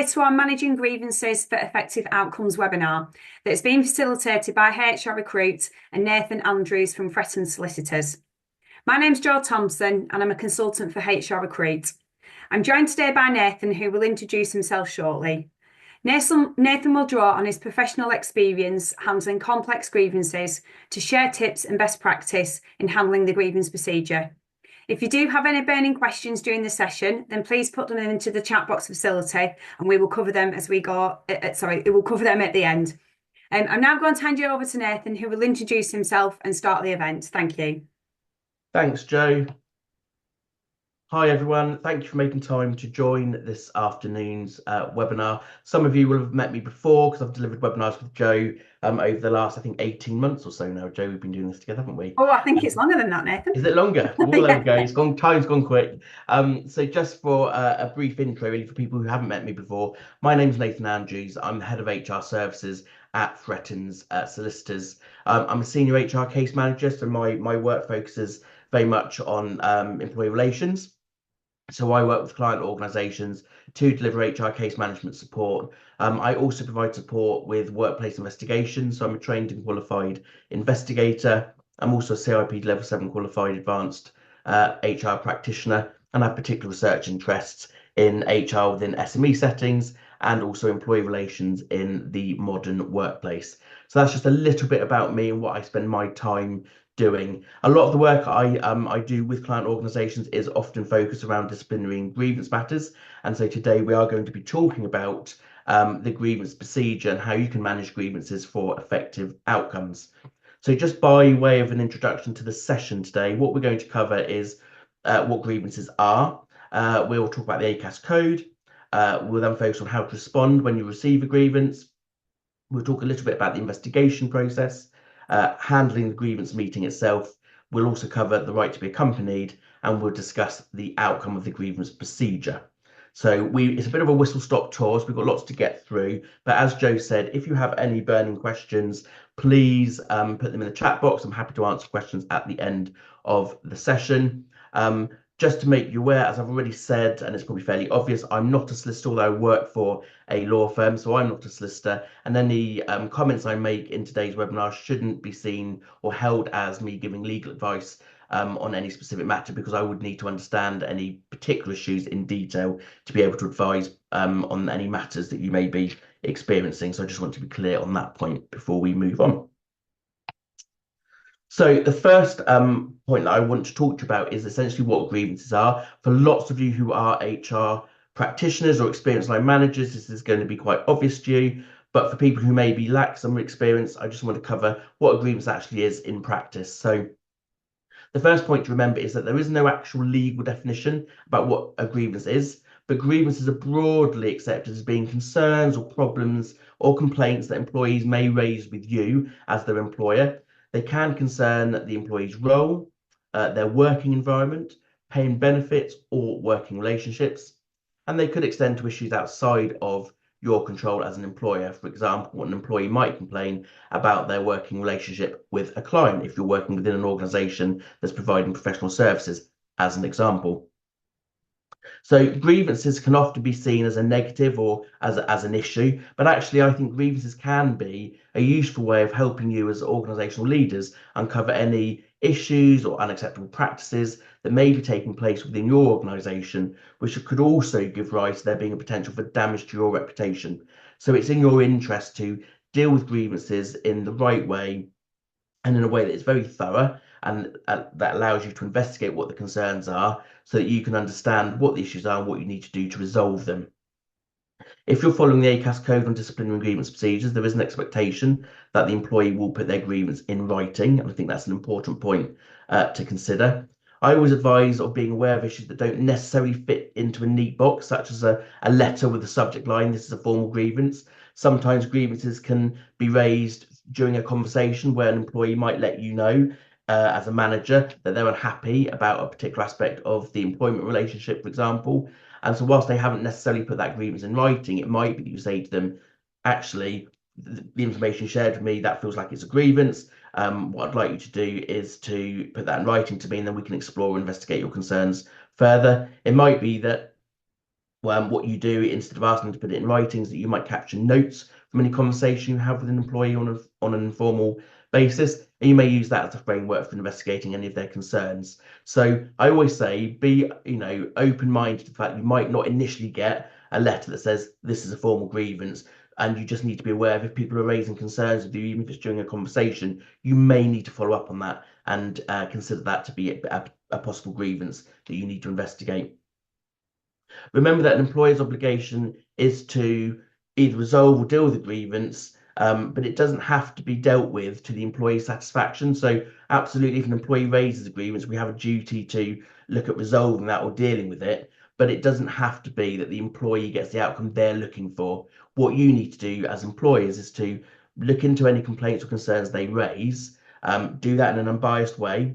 to our Managing Grievances for Effective Outcomes webinar that's been facilitated by HR Recruit and Nathan Andrews from Fretton Solicitors. My name's Jo Thompson and I'm a consultant for HR Recruit. I'm joined today by Nathan, who will introduce himself shortly. Nathan will draw on his professional experience handling complex grievances to share tips and best practice in handling the grievance procedure. If you do have any burning questions during the session, then please put them into the chat box facility and we will cover them as we go. It will cover them at the end. I'm now going to hand you over to Nathan, who will introduce himself and start the event. Thank you. Thanks, Jo. Hi, everyone. Thank you for making time to join this afternoon's webinar. Some of you will have met me before because I've delivered webinars with Jo over the last, I think, 18 months or so now. Jo, we've been doing this together, haven't we? Oh, I think it's longer than that, Nathan. Is it longer? Oh, Yeah. there we go. It's gone. Time's gone quick. So just for a brief intro, really, for people who haven't met me before, my name's Nathan Andrews. I'm the head of HR services at Fretton's Solicitors. I'm a senior HR case manager, so my work focuses very much on employee relations. So I work with client organisations to deliver HR case management support. I also provide support with workplace investigations. So I'm a trained and qualified investigator. I'm also a CIPD level 7 qualified advanced HR practitioner, and I have particular research interests in HR within SME settings and also employee relations in the modern workplace. So that's just a little bit about me and what I spend my time doing. A lot of the work I do with client organisations is often focused around disciplinary and grievance matters. And so today we are going to be talking about the grievance procedure and how you can manage grievances for effective outcomes. So just by way of an introduction to the session today, what we're going to cover is what grievances are. We'll talk about the ACAS code. We'll then focus on how to respond when you receive a grievance. We'll talk a little bit about the investigation process, handling the grievance meeting itself. We'll also cover the right to be accompanied, and we'll discuss the outcome of the grievance procedure. So it's a bit of a whistle-stop tour, so we've got lots to get through. But as Jo said, if you have any burning questions, please put them in the chat box. I'm happy to answer questions at the end of the session. Just to make you aware, as I've already said, and it's probably fairly obvious, I'm not a solicitor, although I work for a law firm, so I'm not a solicitor. And any comments I make in today's webinar shouldn't be seen or held as me giving legal advice on any specific matter, because I would need to understand any particular issues in detail to be able to advise on any matters that you may be experiencing. So I just want to be clear on that point before we move on. So the first point that I want to talk to you about is essentially what grievances are. For lots of you who are HR practitioners or experienced line managers, this is going to be quite obvious to you. But for people who maybe lack some experience, I just want to cover what a grievance actually is in practice. So the first point to remember is that there is no actual legal definition about what a grievance is, but grievances are broadly accepted as being concerns or problems or complaints that employees may raise with you as their employer. They can concern the employee's role, their working environment, pay and benefits, or working relationships. And they could extend to issues outside of your control as an employer. For example, an employee might complain about their working relationship with a client if you're working within an organisation that's providing professional services, as an example. So grievances can often be seen as a negative or as an issue, but actually I think grievances can be a useful way of helping you as organisational leaders uncover any issues or unacceptable practices that may be taking place within your organisation, which could also give rise to there being a potential for damage to your reputation. So it's in your interest to deal with grievances in the right way and in a way that is very thorough and that allows you to investigate what the concerns are so that you can understand what the issues are and what you need to do to resolve them. If you're following the ACAS code on disciplinary and grievance procedures, there is an expectation that the employee will put their grievance in writing, and I think that's an important point to consider. I always advise of being aware of issues that don't necessarily fit into a neat box, such as a letter with a subject line, "This is a formal grievance." Sometimes grievances can be raised during a conversation where an employee might let you know as a manager that they're unhappy about a particular aspect of the employment relationship, for example. And so whilst they haven't necessarily put that grievance in writing, it might be that you say to them, actually, the information shared with me, that feels like it's a grievance. What I'd like you to do is to put that in writing to me, and then we can explore and investigate your concerns further. It might be that what you do, instead of asking them to put it in writings, that you might capture notes from any conversation you have with an employee on an informal basis, and you may use that as a framework for investigating any of their concerns. So I always say, be open-minded to the fact you might not initially get a letter that says this is a formal grievance, and you just need to be aware of, if people are raising concerns with you, even if it's during a conversation, you may need to follow up on that and consider that to be a possible grievance that you need to investigate. Remember that an employer's obligation is to either resolve or deal with a grievance, but it doesn't have to be dealt with to the employee's satisfaction. So absolutely, if an employee raises a grievance, we have a duty to look at resolving that or dealing with it, but it doesn't have to be that the employee gets the outcome they're looking for. What you need to do as employers is to look into any complaints or concerns they raise, do that in an unbiased way,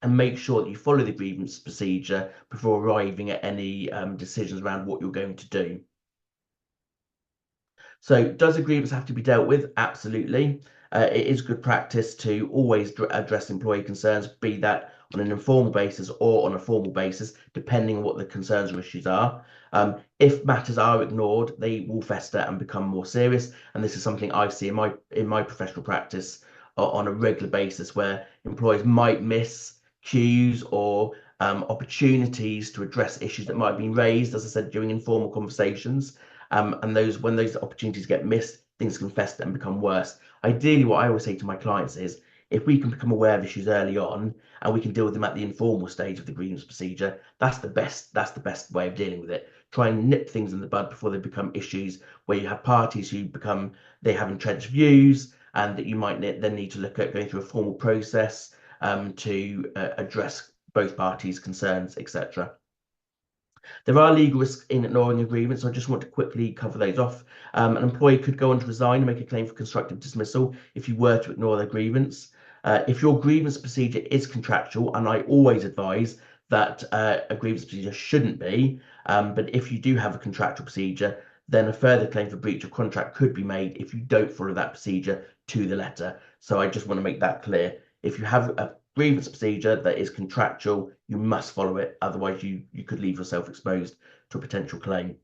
and make sure that you follow the grievance procedure before arriving at any decisions around what you're going to do. So does a grievance have to be dealt with? Absolutely. It is good practice to always address employee concerns, be that on an informal basis or on a formal basis, depending on what the concerns or issues are. If matters are ignored, they will fester and become more serious. And this is something I see in my professional practice on a regular basis, where employers might miss cues or opportunities to address issues that might have been raised, as I said, during informal conversations. And when those opportunities get missed, things can fester and become worse. Ideally, what I always say to my clients is, if we can become aware of issues early on and we can deal with them at the informal stage of the grievance procedure, that's the best way of dealing with it. Try and nip things in the bud before they become issues where you have parties who they have entrenched views, and that you might then need to look at going through a formal process to address both parties' concerns, etc. There are legal risks in ignoring a grievance, so I just want to quickly cover those off. An employee could go on to resign and make a claim for constructive dismissal if you were to ignore their grievance. If your grievance procedure is contractual, and I always advise that a grievance procedure shouldn't be, but if you do have a contractual procedure, then a further claim for breach of contract could be made if you don't follow that procedure to the letter. So I just want to make that clear. If you have a grievance procedure that is contractual, you must follow it. Otherwise, you could leave yourself exposed to a potential claim.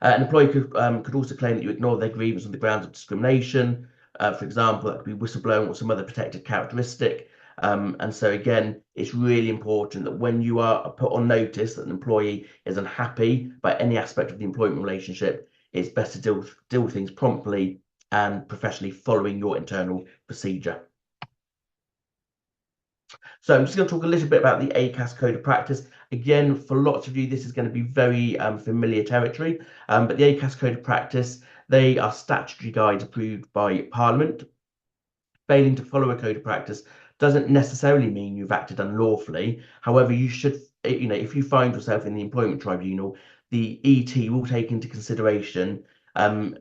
An employee could also claim that you ignored their grievance on the grounds of discrimination. For example, that could be whistleblowing or some other protected characteristic. And so again, it's really important that when you are put on notice that an employee is unhappy by any aspect of the employment relationship, it's best to deal with things promptly and professionally, following your internal procedure. So I'm just going to talk a little bit about the ACAS Code of Practice. Again, for lots of you, this is going to be very familiar territory, but the ACAS Code of Practice, they are statutory guides approved by Parliament. Failing to follow a code of practice doesn't necessarily mean you've acted unlawfully. However, you should, if you find yourself in the employment tribunal, the ET will take into consideration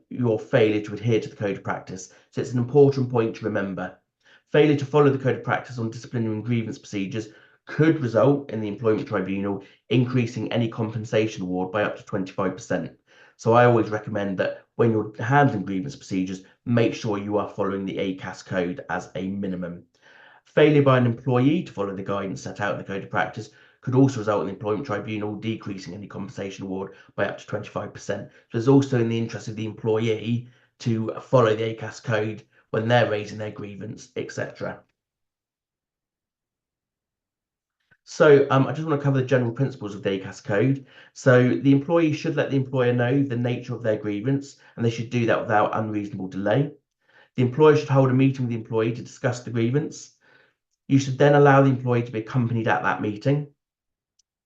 your failure to adhere to the code of practice. So it's an important point to remember. Failure to follow the code of practice on disciplinary and grievance procedures could result in the employment tribunal increasing any compensation award by up to 25%. So I always recommend that when you're handling grievance procedures, make sure you are following the ACAS code as a minimum. Failure by an employee to follow the guidance set out in the code of practice could also result in the employment tribunal decreasing any compensation award by up to 25%. So it's also in the interest of the employee to follow the ACAS code when they're raising their grievance, etc. So I just want to cover the general principles of the ACAS code. So the employee should let the employer know the nature of their grievance, and they should do that without unreasonable delay. The employer should hold a meeting with the employee to discuss the grievance. You should then allow the employee to be accompanied at that meeting.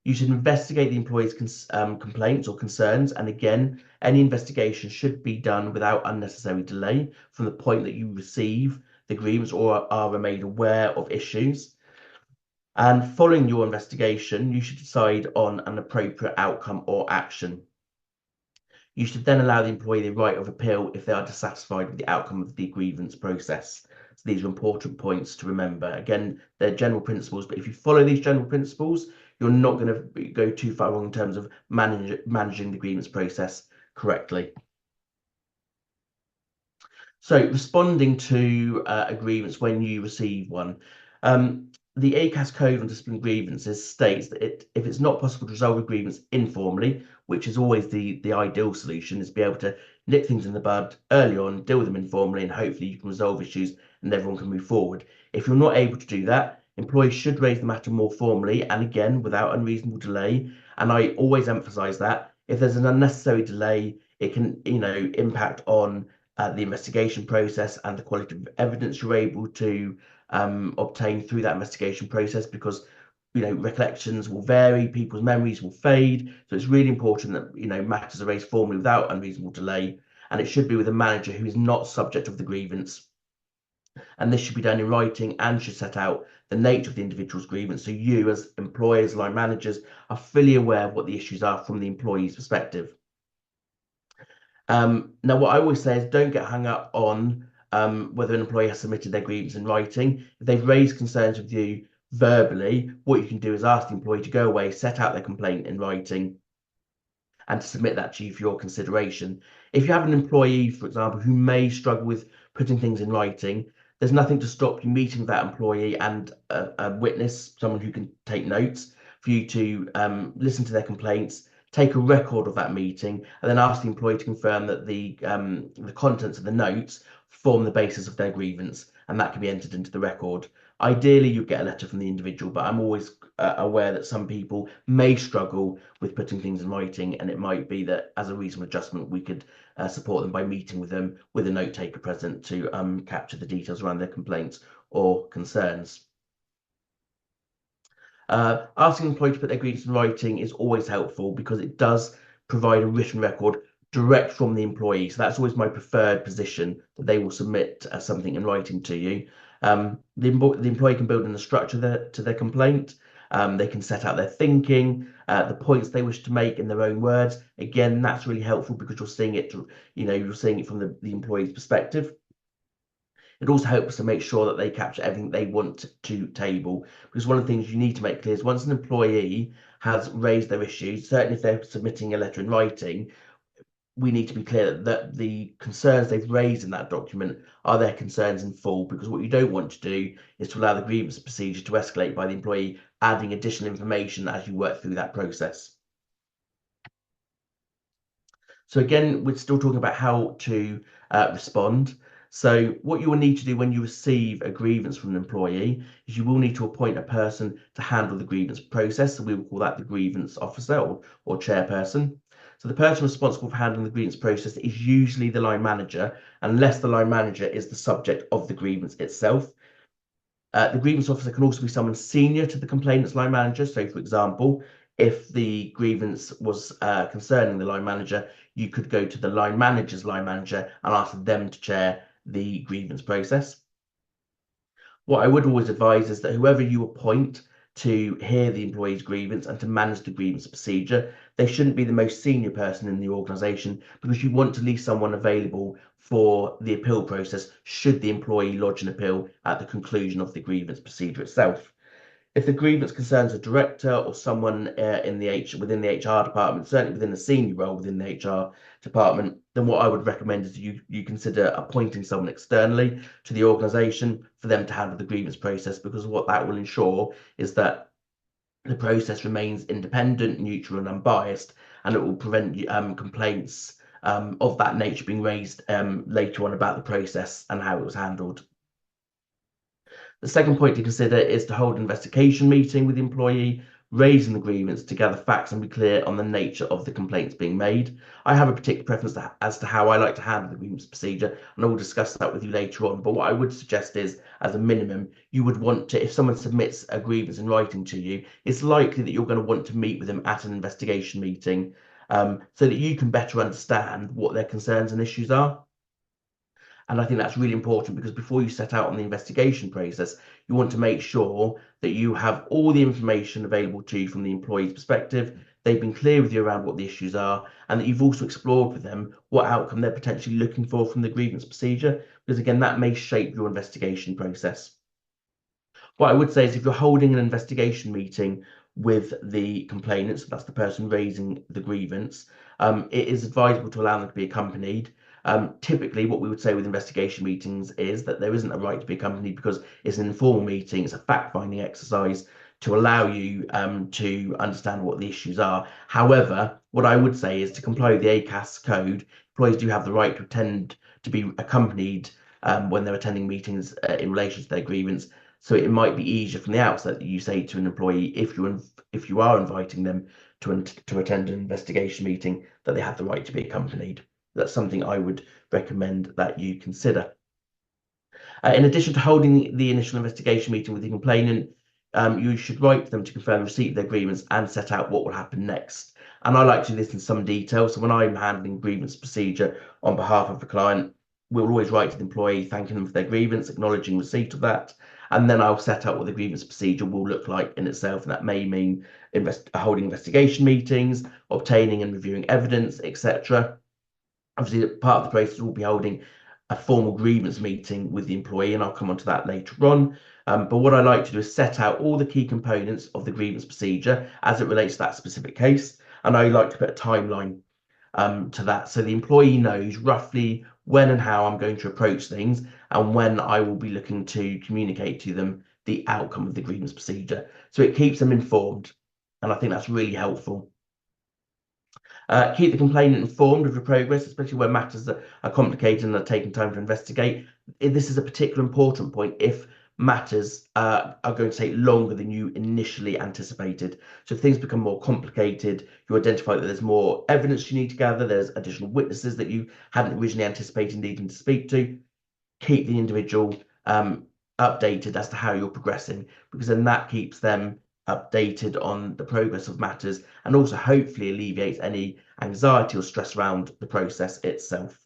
You should investigate the employee's complaints or concerns. And again, any investigation should be done without unnecessary delay from the point that you receive the grievance or are made aware of issues. And following your investigation, you should decide on an appropriate outcome or action. You should then allow the employee the right of appeal if they are dissatisfied with the outcome of the grievance process. So these are important points to remember. Again, they're general principles, but if you follow these general principles, you're not going to go too far wrong in terms of managing the grievance process correctly. So responding to a grievance when you receive one. the ACAS code on discipline grievances states that if it's not possible to resolve a grievance informally, which is always the ideal solution, is be able to nip things in the bud early on, deal with them informally, and hopefully you can resolve issues and everyone can move forward. If you're not able to do that, employees should raise the matter more formally and again without unreasonable delay. And I always emphasize that if there's an unnecessary delay, it can, impact on the investigation process and the quality of evidence you're able to obtained through that investigation process, because recollections will vary, people's memories will fade. So it's really important that matters are raised formally without unreasonable delay, and it should be with a manager who is not subject of the grievance. And this should be done in writing and should set out the nature of the individual's grievance, so you as employers, line managers, are fully aware of what the issues are from the employee's perspective. Now, what I always say is don't get hung up on whether an employee has submitted their grievance in writing. If they've raised concerns with you verbally, what you can do is ask the employee to go away, set out their complaint in writing, and to submit that to you for your consideration. If you have an employee, for example, who may struggle with putting things in writing, there's nothing to stop you meeting with that employee and a witness, someone who can take notes, for you to listen to their complaints, take a record of that meeting, and then ask the employee to confirm that the contents of the notes form the basis of their grievance, and that can be entered into the record. Ideally, you get a letter from the individual, but I'm always aware that some people may struggle with putting things in writing, and it might be that as a reasonable adjustment, we could support them by meeting with them with a note taker present to capture the details around their complaints or concerns. Asking an employee to put their grievance in writing is always helpful because it does provide a written record direct from the employee. So that's always my preferred position, that they will submit something in writing to you. The employee can build in a structure to their complaint. They can set out their thinking, the points they wish to make in their own words. Again, that's really helpful because you're seeing it, you're seeing it from the employee's perspective. It also helps to make sure that they capture everything they want to table, because one of the things you need to make clear is once an employee has raised their issues, certainly if they're submitting a letter in writing, we need to be clear that the concerns they've raised in that document are their concerns in full, because what you don't want to do is to allow the grievance procedure to escalate by the employee adding additional information as you work through that process. So again, we're still talking about how to respond. So what you will need to do when you receive a grievance from an employee is you will need to appoint a person to handle the grievance process. So we will call that the grievance officer or chairperson. So the person responsible for handling the grievance process is usually the line manager, unless the line manager is the subject of the grievance itself. The grievance officer can also be someone senior to the complainant's line manager. So, for example, if the grievance was concerning the line manager, you could go to the line manager's line manager and ask them to chair the grievance process. What I would always advise is that whoever you appoint to hear the employee's grievance and to manage the grievance procedure, they shouldn't be the most senior person in the organisation, because you want to leave someone available for the appeal process should the employee lodge an appeal at the conclusion of the grievance procedure itself. If the grievance concerns a director or someone within the HR department, certainly within a senior role within the HR department, then what I would recommend is you consider appointing someone externally to the organisation for them to handle the grievance process, because what that will ensure is that the process remains independent, neutral, and unbiased, and it will prevent complaints of that nature being raised later on about the process and how it was handled. The second point to consider is to hold an investigation meeting with the employee, raising the grievance to gather facts and be clear on the nature of the complaints being made. I have a particular preference as to how I like to handle the grievance procedure, and I will discuss that with you later on. But what I would suggest is, as a minimum, you would want to, if someone submits a grievance in writing to you, it's likely that you're going to want to meet with them at an investigation meeting, so that you can better understand what their concerns and issues are. And I think that's really important, because before you set out on the investigation process, you want to make sure that you have all the information available to you from the employee's perspective. They've been clear with you around what the issues are, and that you've also explored with them what outcome they're potentially looking for from the grievance procedure, because again, that may shape your investigation process. What I would say is if you're holding an investigation meeting with the complainant, so that's the person raising the grievance, it is advisable to allow them to be accompanied. Typically, what we would say with investigation meetings is that there isn't a right to be accompanied because it's an informal meeting, it's a fact-finding exercise to allow you to understand what the issues are. However, what I would say is to comply with the ACAS code, employees do have the right to attend to be accompanied when they're attending meetings in relation to their grievance. So it might be easier from the outset that you say to an employee, if you are inviting them to attend an investigation meeting, that they have the right to be accompanied. That's something I would recommend that you consider. In addition to holding the initial investigation meeting with the complainant, you should write to them to confirm receipt of their grievance and set out what will happen next. And I like to do this in some detail. So when I'm handling grievance procedure on behalf of the client, we'll always write to the employee, thanking them for their grievance, acknowledging receipt of that. And then I'll set out what the grievance procedure will look like in itself. And that may mean holding investigation meetings, obtaining and reviewing evidence, etc. Obviously, part of the process will be holding a formal grievance meeting with the employee, and I'll come on to that later on. But what I like to do is set out all the key components of the grievance procedure as it relates to that specific case. And I like to put a timeline to that so the employee knows roughly when and how I'm going to approach things and when I will be looking to communicate to them the outcome of the grievance procedure. So it keeps them informed, and I think that's really helpful. Keep the complainant informed of your progress, especially where matters that are complicated and are taking time to investigate. This is a particularly important point if matters are going to take longer than you initially anticipated. So if things become more complicated, you identify that there's more evidence you need to gather, there's additional witnesses that you hadn't originally anticipated needing to speak to, keep the individual updated as to how you're progressing, because then that keeps them updated on the progress of matters and also hopefully alleviates any anxiety or stress around the process itself.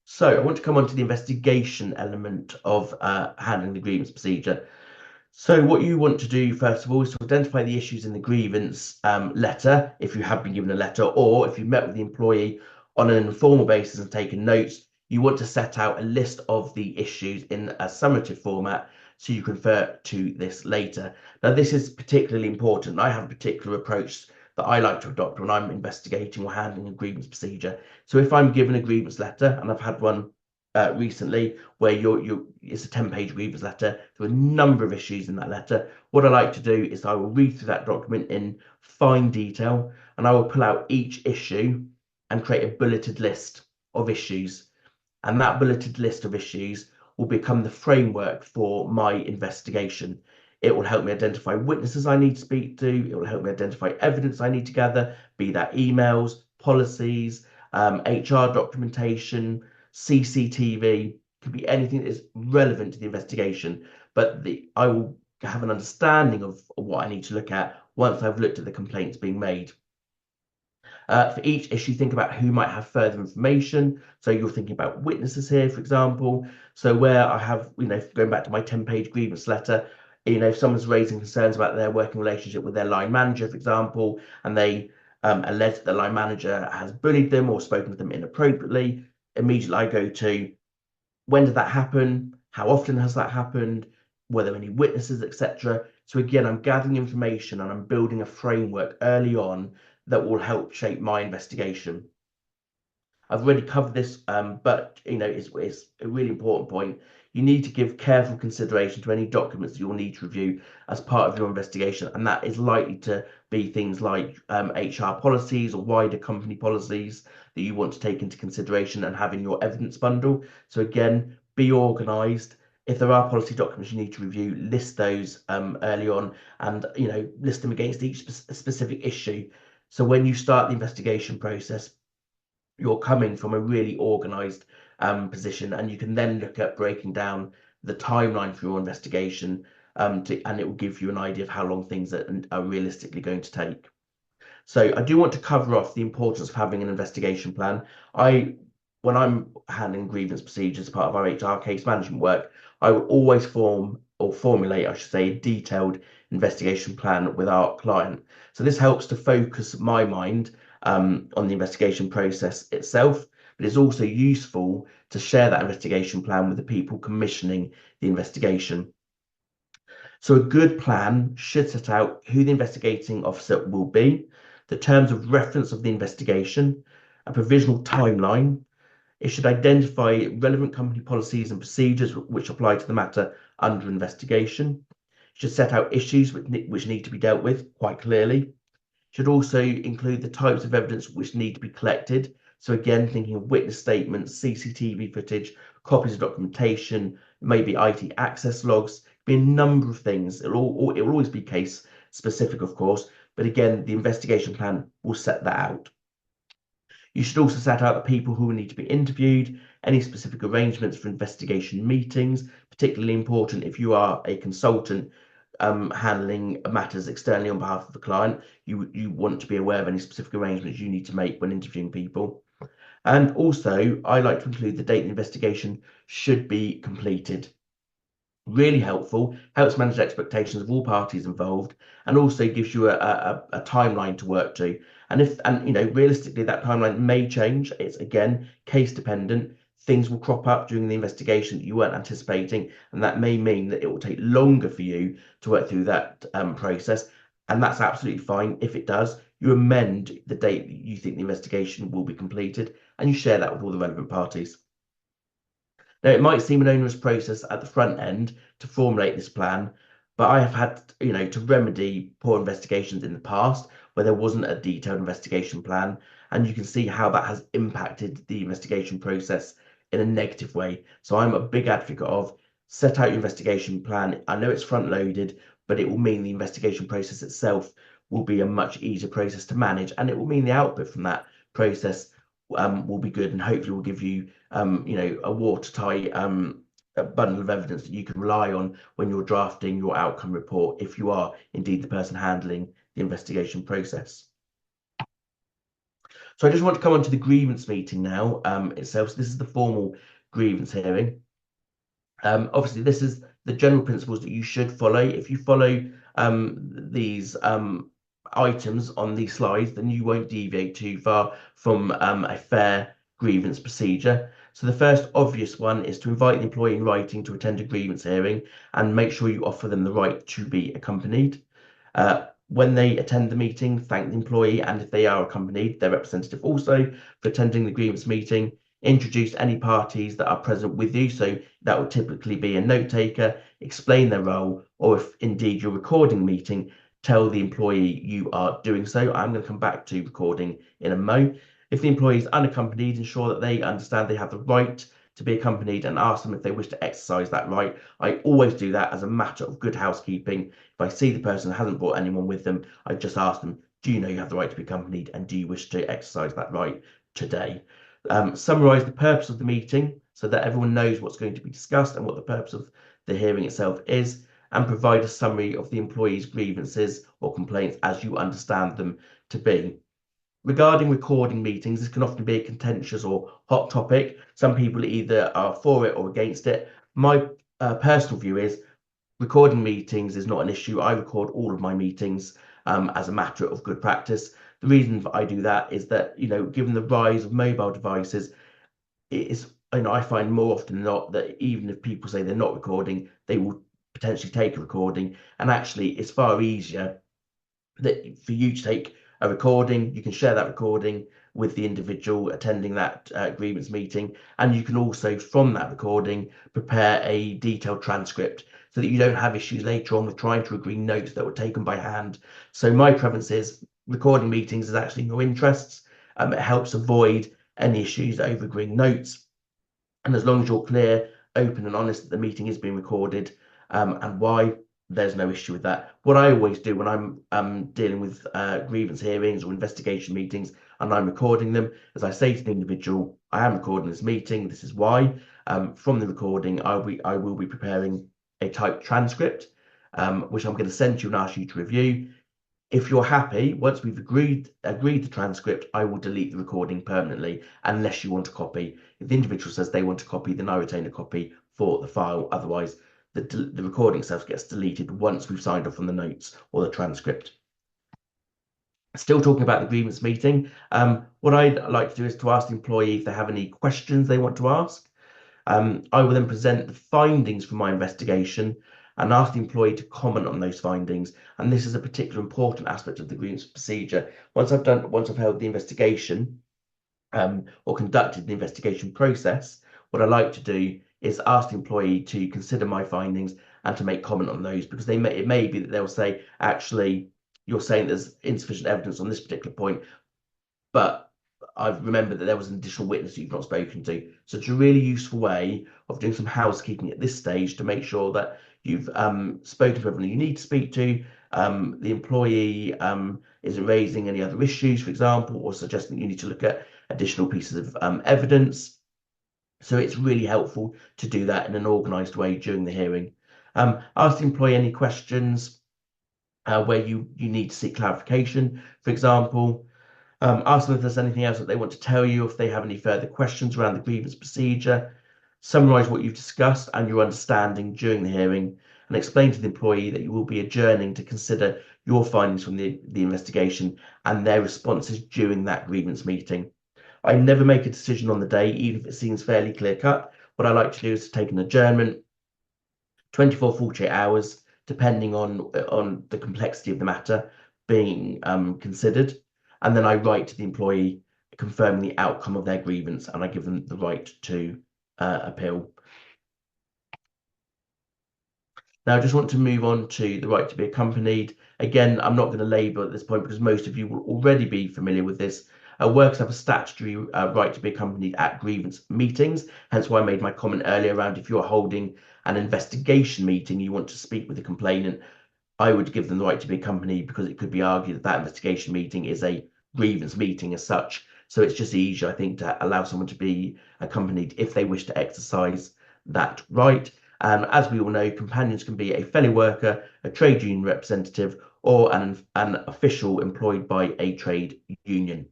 So I want to come on to the investigation element of handling the grievance procedure. So what you want to do, first of all, is to identify the issues in the grievance letter, if you have been given a letter, or if you've met with the employee on an informal basis and taken notes, you want to set out a list of the issues in a summative format so you can refer to this later. Now, this is particularly important. I have a particular approach that I like to adopt when I'm investigating or handling a grievance procedure. So if I'm given a grievance letter, and I've had one recently where it's a 10-page grievance letter, there are a number of issues in that letter. What I like to do is I will read through that document in fine detail, and I will pull out each issue and create a bulleted list of issues. And that bulleted list of issues will become the framework for my investigation. It will help me identify witnesses I need to speak to. It will help me identify evidence I need to gather, be that emails, policies, HR documentation, CCTV, could be anything that is relevant to the investigation. But I will have an understanding of what I need to look at once I've looked at the complaints being made. For each issue, think about who might have further information. So you're thinking about witnesses here, for example. So where I have, going back to my 10-page grievance letter, if someone's raising concerns about their working relationship with their line manager, for example, and they allege that the line manager has bullied them or spoken to them inappropriately, immediately I go to, when did that happen? How often has that happened? Were there any witnesses, etc.? So again, I'm gathering information and I'm building a framework early on that will help shape my investigation. I've already covered this, but it's a really important point. You need to give careful consideration to any documents that you'll need to review as part of your investigation, and that is likely to be things like HR policies or wider company policies that you want to take into consideration and have in your evidence bundle. So again, be organised. If there are policy documents you need to review, list those early on, and list them against each specific issue. So when you start the investigation process, you're coming from a really organized position, and you can then look at breaking down the timeline for your investigation, and it will give you an idea of how long things are realistically going to take. So I do want to cover off the importance of having an investigation plan. When I'm handling grievance procedures as part of our HR case management work, I will always formulate, I should say, a detailed investigation plan with our client. So this helps to focus my mind on the investigation process itself, but it's also useful to share that investigation plan with the people commissioning the investigation. So a good plan should set out who the investigating officer will be. the terms of reference of the investigation, a provisional timeline. It should identify relevant company policies and procedures which apply to the matter under investigation. It should set out issues which need to be dealt with quite clearly. It should also include the types of evidence which need to be collected. So again, thinking of witness statements, CCTV footage, copies of documentation, maybe IT access logs, be a number of things. It will always be case specific, of course, but again, the investigation plan will set that out. You should also set out the people who will need to be interviewed, any specific arrangements for investigation meetings, particularly important if you are a consultant handling matters externally on behalf of the client. You want to be aware of any specific arrangements you need to make when interviewing people. And also, I like to include the date the investigation should be completed. Really helpful, helps manage expectations of all parties involved, and also gives you a timeline to work to. And realistically, that timeline may change. It's again case dependent. Things will crop up during the investigation that you weren't anticipating, and that may mean that it will take longer for you to work through that process. And that's absolutely fine. If it does, you amend the date that you think the investigation will be completed, and you share that with all the relevant parties. Now, it might seem an onerous process at the front end to formulate this plan, but I have had, to remedy poor investigations in the past where there wasn't a detailed investigation plan, and you can see how that has impacted the investigation process in a negative way. So I'm a big advocate of set out your investigation plan. I know it's front loaded, but it will mean the investigation process itself will be a much easier process to manage, and it will mean the output from that process will be good, and hopefully will give you a watertight a bundle of evidence that you can rely on when you're drafting your outcome report, if you are indeed the person handling the investigation process. So I just want to come on to the grievance meeting now itself. So this is the formal grievance hearing. Obviously, this is the general principles that you should follow. If you follow these items on these slides, then you won't deviate too far from a fair grievance procedure. So the first obvious one is to invite the employee in writing to attend a grievance hearing and make sure you offer them the right to be accompanied. When they attend the meeting, thank the employee, and if they are accompanied, their representative also, for attending the grievance meeting. Introduce any parties that are present with you. So that would typically be a note taker, explain their role, or if indeed you're recording the meeting, tell the employee you are doing so. I'm going to come back to recording in a mo. If the employee is unaccompanied, ensure that they understand they have the right to be accompanied and ask them if they wish to exercise that right. I always do that as a matter of good housekeeping. If I see the person hasn't brought anyone with them, I just ask them, do you know you have the right to be accompanied, and do you wish to exercise that right today? Summarise the purpose of the meeting so that everyone knows what's going to be discussed and what the purpose of the hearing itself is, and provide a summary of the employee's grievances or complaints as you understand them to be. Regarding recording meetings, this can often be a contentious or hot topic. Some people either are for it or against it. My personal view is recording meetings is not an issue. I record all of my meetings as a matter of good practice. The reason I do that is that, given the rise of mobile devices, it is, I find more often than not that even if people say they're not recording, they will potentially take a recording. And actually, it's far easier that for you to take a recording, you can share that recording with the individual attending that grievance meeting, and you can also, from that recording, prepare a detailed transcript so that you don't have issues later on with trying to agree notes that were taken by hand. So my preference is recording meetings is actually in your interests. It helps avoid any issues over agreeing notes, and as long as you're clear, open and honest that the meeting is being recorded and why, there's no issue with that. What I always do when I'm dealing with grievance hearings or investigation meetings and I'm recording them, is I say to the individual, I am recording this meeting, this is why. From the recording, I will be preparing a typed transcript, which I'm going to send you and ask you to review. If you're happy, once we've agreed the transcript, I will delete the recording permanently unless you want a copy. If the individual says they want a copy, then I retain a copy for the file. Otherwise, the recording itself gets deleted once we've signed off on the notes or the transcript. Still talking about the grievance meeting, what I'd like to do is to ask the employee if they have any questions they want to ask. I will then present the findings from my investigation, and ask the employee to comment on those findings. And this is a particularly important aspect of the grievance procedure. Once I've held the investigation, or conducted the investigation process, what I like to do is ask the employee to consider my findings and to make comment on those, because it may be that they'll say, actually, you're saying there's insufficient evidence on this particular point, but I've remembered that there was an additional witness that you've not spoken to. So it's a really useful way of doing some housekeeping at this stage to make sure that you've spoken to everyone you need to speak to. The employee isn't raising any other issues, for example, or suggesting that you need to look at additional pieces of evidence. So it's really helpful to do that in an organised way during the hearing. Ask the employee any questions where you need to seek clarification, for example. Ask them if there's anything else that they want to tell you, if they have any further questions around the grievance procedure. Summarise what you've discussed and your understanding during the hearing, and explain to the employee that you will be adjourning to consider your findings from the investigation and their responses during that grievance meeting. I never make a decision on the day, even if it seems fairly clear cut. What I like to do is to take an adjournment, 24, 48 hours, depending on the complexity of the matter being considered. And then I write to the employee confirming the outcome of their grievance, and I give them the right to appeal. Now, I just want to move on to the right to be accompanied. Again, I'm not going to labour at this point because most of you will already be familiar with this. Workers have a statutory right to be accompanied at grievance meetings, hence why I made my comment earlier around if you're holding an investigation meeting, you want to speak with the complainant, I would give them the right to be accompanied, because it could be argued that that investigation meeting is a grievance meeting as such. So it's just easier, I think, to allow someone to be accompanied if they wish to exercise that right. As we all know, companions can be a fellow worker, a trade union representative, or an official employed by a trade union.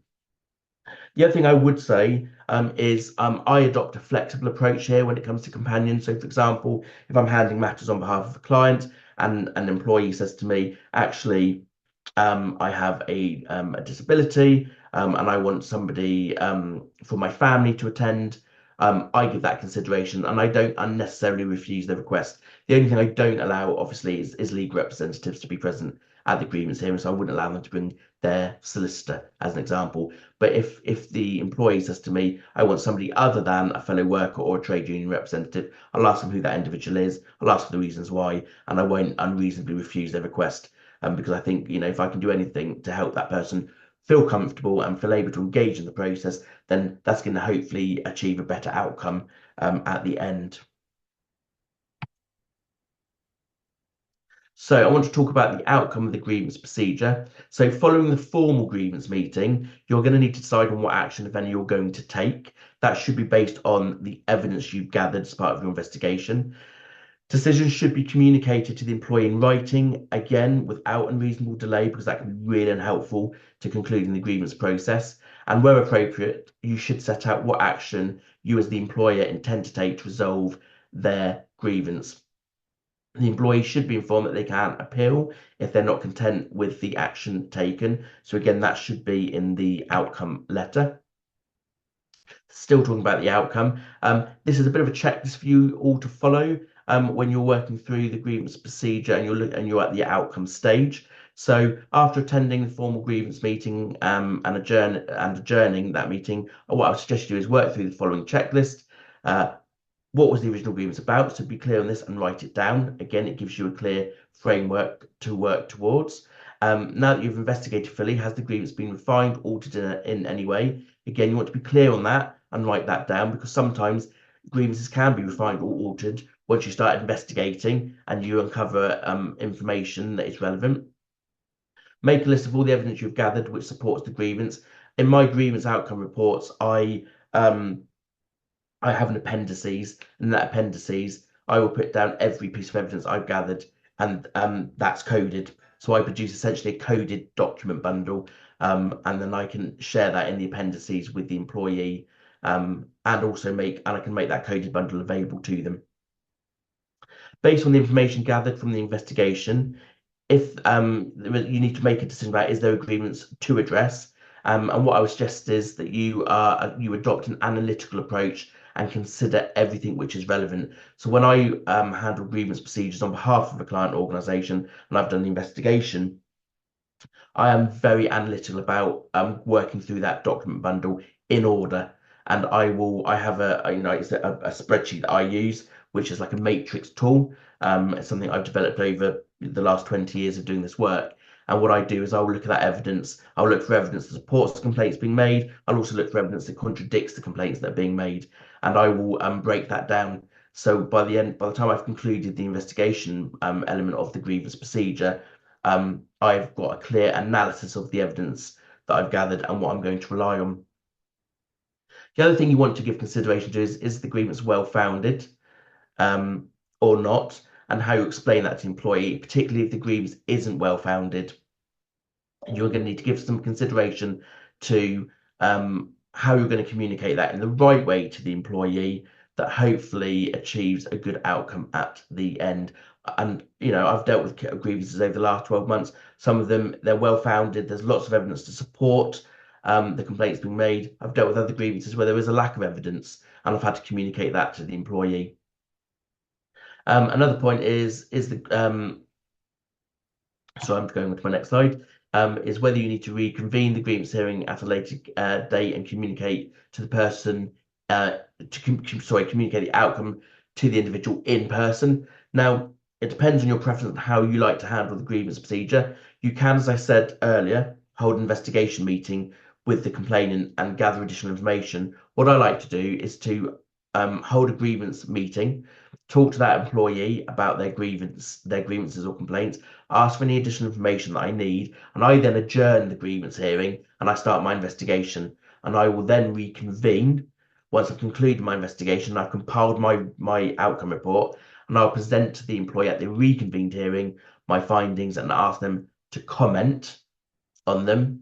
The other thing I would say is I adopt a flexible approach here when it comes to companions. So, for example, if I'm handling matters on behalf of a client and an employee says to me, actually, I have a disability and I want somebody from my family to attend, I give that consideration and I don't unnecessarily refuse the request. The only thing I don't allow, obviously, is legal representatives to be present at the grievance hearing, so I wouldn't allow them to bring their solicitor, as an example. But if the employee says to me, I want somebody other than a fellow worker or a trade union representative, I'll ask them who that individual is, I'll ask for the reasons why, and I won't unreasonably refuse their request. Because I think, if I can do anything to help that person feel comfortable and feel able to engage in the process, then that's going to hopefully achieve a better outcome at the end. So I want to talk about the outcome of the grievance procedure. So following the formal grievance meeting, you're going to need to decide on what action, if any, you're going to take. That should be based on the evidence you've gathered as part of your investigation. Decisions should be communicated to the employee in writing, again, without unreasonable delay, because that can be really unhelpful to concluding the grievance process. And where appropriate, you should set out what action you as the employer intend to take to resolve their grievance. The employee should be informed that they can appeal if they're not content with the action taken. So again, that should be in the outcome letter. Still talking about the outcome. This is a bit of a checklist for you all to follow when you're working through the grievance procedure and you're at the outcome stage. So after attending the formal grievance meeting and adjourning that meeting, what I would suggest you do is work through the following checklist. What was the original grievance about? So be clear on this and write it down. Again, it gives you a clear framework to work towards. Now that you've investigated fully, has the grievance been refined, altered in any way? Again, you want to be clear on that and write that down, because sometimes grievances can be refined or altered once you start investigating and you uncover information that is relevant. Make a list of all the evidence you've gathered which supports the grievance. In my grievance outcome reports, I have an appendices, and in that appendices, I will put down every piece of evidence I've gathered, and that's coded. So I produce essentially a coded document bundle, and then I can share that in the appendices with the employee, and also I can make that coded bundle available to them. Based on the information gathered from the investigation, if you need to make a decision about is there a grievance to address, and what I would suggest is that you adopt an analytical approach and consider everything which is relevant. So when I handle grievance procedures on behalf of a client organisation and I've done the investigation, I am very analytical about working through that document bundle in order. And I have it's a spreadsheet that I use, which is like a matrix tool. It's something I've developed over the last 20 years of doing this work. And what I do is I'll look at that evidence. I'll look for evidence that supports the complaints being made. I'll also look for evidence that contradicts the complaints that are being made. And I will break that down. So by the time I've concluded the investigation element of the grievance procedure, I've got a clear analysis of the evidence that I've gathered and what I'm going to rely on. The other thing you want to give consideration to is the grievance well-founded or not, and how you explain that to the employee, particularly if the grievance isn't well-founded. You're going to need to give some consideration to how you're going to communicate that in the right way to the employee that hopefully achieves a good outcome at the end. And I've dealt with grievances over the last 12 months. Some of them, they're well founded. There's lots of evidence to support the complaints being made. I've dealt with other grievances where there is a lack of evidence, and I've had to communicate that to the employee. Another point is the so I'm going on to my next slide. Is whether you need to reconvene the grievance hearing at a later date and communicate to the person, communicate the outcome to the individual in person. Now, it depends on your preference on how you like to handle the grievance procedure. You can, as I said earlier, hold an investigation meeting with the complainant and gather additional information. What I like to do is to hold a grievance meeting, talk to that employee about their grievances or complaints, ask for any additional information that I need, and I then adjourn the grievance hearing and I start my investigation. And I will then reconvene once I've concluded my investigation. I've compiled my outcome report, and I'll present to the employee at the reconvened hearing my findings and ask them to comment on them.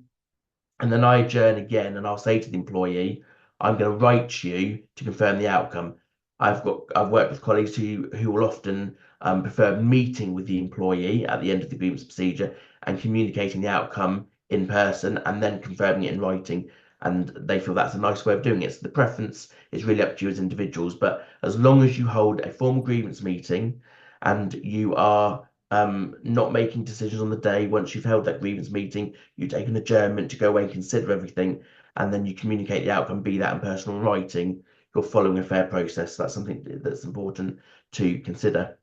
And then I adjourn again, and I'll say to the employee, I'm going to write to you to confirm the outcome. I've worked with colleagues who will often prefer meeting with the employee at the end of the grievance procedure and communicating the outcome in person and then confirming it in writing. And they feel that's a nice way of doing it. So the preference is really up to you as individuals. But as long as you hold a formal grievance meeting and you are not making decisions on the day, once you've held that grievance meeting, you take an adjournment to go away and consider everything, and then you communicate the outcome, be that in person or writing, you're following a fair process. That's something that's important to consider.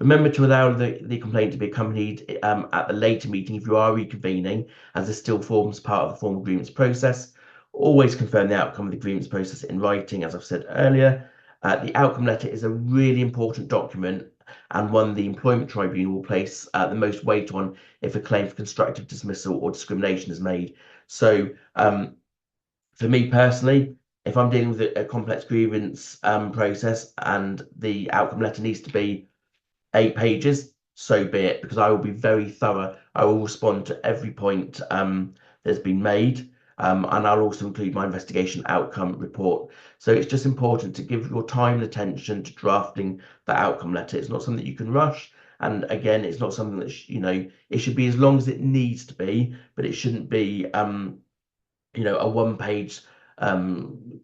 Remember to allow the complaint to be accompanied at the later meeting if you are reconvening, as this still forms part of the formal grievance process. Always confirm the outcome of the grievance process in writing, as I've said earlier. The outcome letter is a really important document and one the employment tribunal will place the most weight on if a claim for constructive dismissal or discrimination is made. So for me personally, if I'm dealing with a complex grievance process and the outcome letter needs to be 8 pages, so be it, because I will be very thorough. I will respond to every point that's been made, and I'll also include my investigation outcome report. So it's just important to give your time and attention to drafting the outcome letter. It's not something you can rush. And again, it's not something that, it should be as long as it needs to be, but it shouldn't be, a 1-page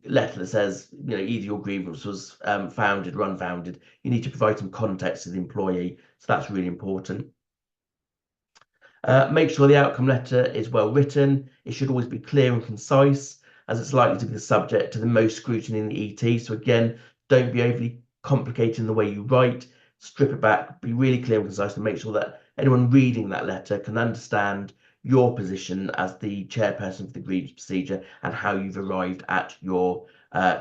letter that says, either your grievance was founded or unfounded. You need to provide some context to the employee. So that's really important. Make sure the outcome letter is well written. It should always be clear and concise, as it's likely to be the subject to the most scrutiny in the ET. So again, don't be overly complicated in the way you write. Strip it back, be really clear and concise, to make sure that anyone reading that letter can understand your position as the chairperson of the grievance procedure and how you've arrived at your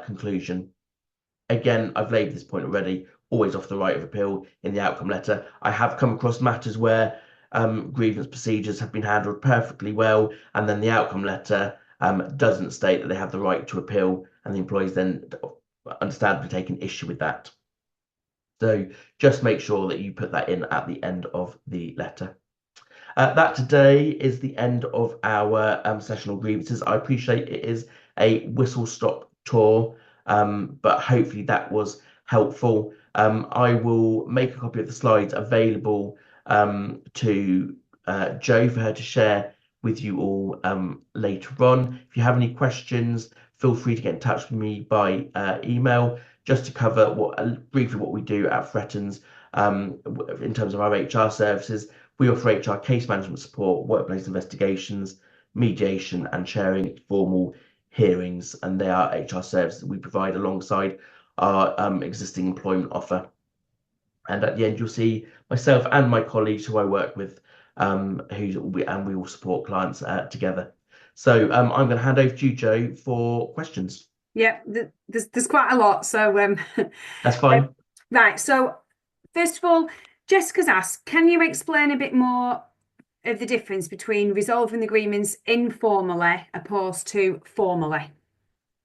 conclusion. Again, I've labelled this point already, always offer the right of appeal in the outcome letter. I have come across matters where grievance procedures have been handled perfectly well, and then the outcome letter doesn't state that they have the right to appeal, and the employees then understandably take an issue with that. So just make sure that you put that in at the end of the letter. That today is the end of our sessional grievances. I appreciate it is a whistle-stop tour, but hopefully that was helpful. I will make a copy of the slides available to Jo for her to share with you all later on. If you have any questions, feel free to get in touch with me by email, just to cover briefly what we do at Frettons in terms of our HR services. We offer HR case management support, workplace investigations, mediation, and chairing formal hearings, and they are HR services that we provide alongside our existing employment offer. And at the end, you'll see myself and my colleagues who I work with, and we will support clients together. So I'm going to hand over to you, Joe, for questions. Yeah, there's quite a lot. So That's fine. right. So first of all, Jessica's asked, can you explain a bit more of the difference between resolving the agreements informally opposed to formally?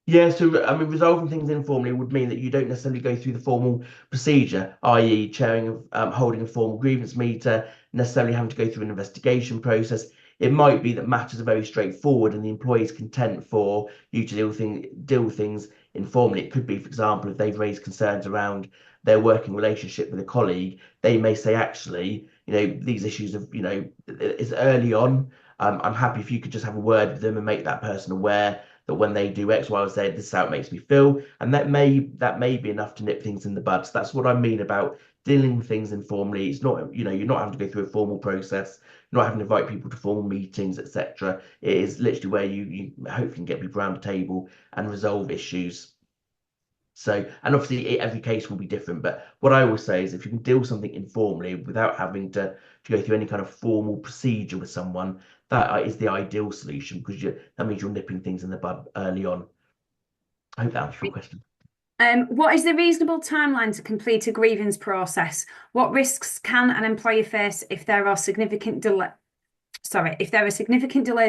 Yeah, so I mean, resolving things informally would mean that you don't necessarily go through the formal procedure, i.e., chairing, holding a formal grievance meter, necessarily having to go through an investigation process. It might be that matters are very straightforward and the employee is content for you to deal with things informally. It could be, for example, if they've raised concerns around their working relationship with a colleague, they may say, actually, these issues of, it's early on. I'm happy if you could just have a word with them and make that person aware that when they do X, Y, or Z, this is how it makes me feel, and that may be enough to nip things in the bud. So that's what I mean about dealing with things informally. It's not, you're not having to go through a formal process, you're not having to invite people to formal meetings, etc. It is literally where you hopefully can get people around the table and resolve issues. So, and obviously every case will be different, but what I always say is if you can deal something informally without having to go through any kind of formal procedure with someone, that is the ideal solution, because that means you're nipping things in the bud early on. I hope that answers your question. What is the reasonable timeline to complete a grievance process? What risks can an employer face if there are significant delays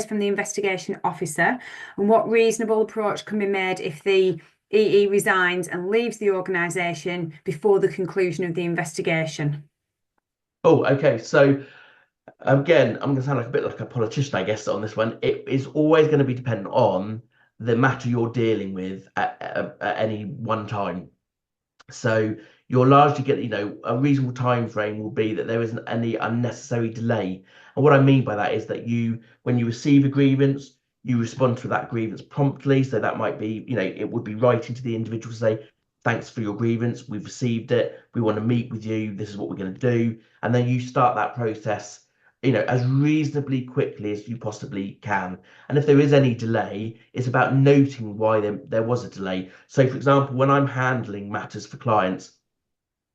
from the investigation officer? And what reasonable approach can be made if the EE resigns and leaves the organisation before the conclusion of the investigation? Oh, okay. So again, I'm going to sound like a bit like a politician, I guess, on this one. It is always going to be dependent on the matter you're dealing with at any one time. So you'll largely get, a reasonable time frame will be that there isn't any unnecessary delay. And what I mean by that is that when you receive a grievance, you respond to that grievance promptly. So that might be, it would be writing to the individual to say, thanks for your grievance. We've received it. We want to meet with you. This is what we're going to do. And then you start that process, as reasonably quickly as you possibly can. And if there is any delay, it's about noting why there was a delay. So, for example, when I'm handling matters for clients,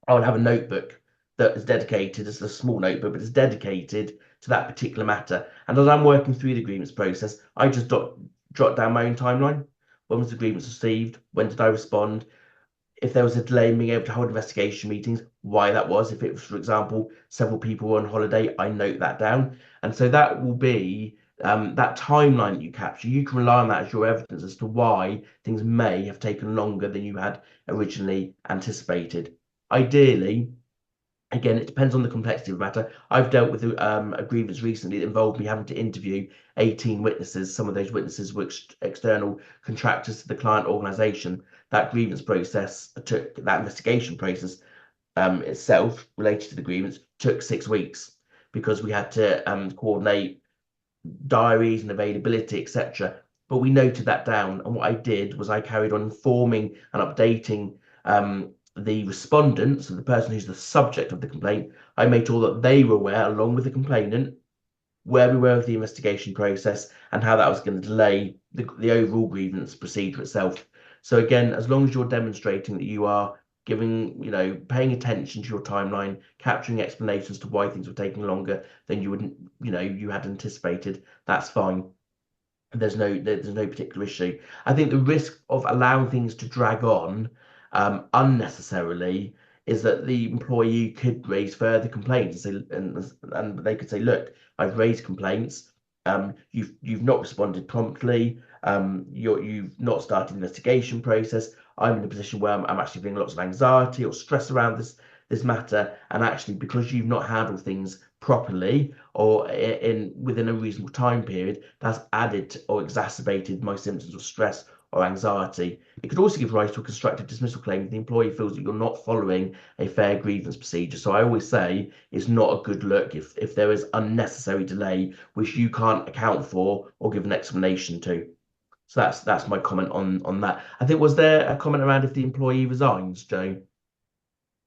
I would have a notebook that is dedicated, it's a small notebook, but it's dedicated to that particular matter. And as I'm working through the grievance process, I just jot down my own timeline. When was the grievance received? When did I respond? If there was a delay in being able to hold investigation meetings, why that was. If it was, for example, several people were on holiday, I note that down. And so that will be that timeline that you capture. You can rely on that as your evidence as to why things may have taken longer than you had originally anticipated. Ideally, again, it depends on the complexity of the matter. I've dealt with a grievance recently that involved me having to interview 18 witnesses. Some of those witnesses were external contractors to the client organisation. That investigation process itself related to the grievance took 6 weeks, because we had to coordinate diaries and availability, etc. But we noted that down, and what I did was I carried on informing and updating the respondent, so the person who's the subject of the complaint. I made sure that they were aware, along with the complainant, where we were with the investigation process and how that was going to delay the overall grievance procedure itself. So again, as long as you're demonstrating that you are paying attention to your timeline, capturing explanations to why things were taking longer than you had anticipated, that's fine. There's no particular issue. I think the risk of allowing things to drag on unnecessarily is that the employee could raise further complaints and they could say, look, I've raised complaints. You've not responded promptly. You've not started the investigation process. I'm in a position where I'm actually feeling lots of anxiety or stress around this matter, and actually because you've not handled things properly or within a reasonable time period, that's added or exacerbated my symptoms of stress or anxiety. It could also give rise to a constructive dismissal claim if the employee feels that you're not following a fair grievance procedure. So I always say it's not a good look if there is unnecessary delay which you can't account for or give an explanation to. So that's my comment on that. I think, was there a comment around if the employee resigns, Joe?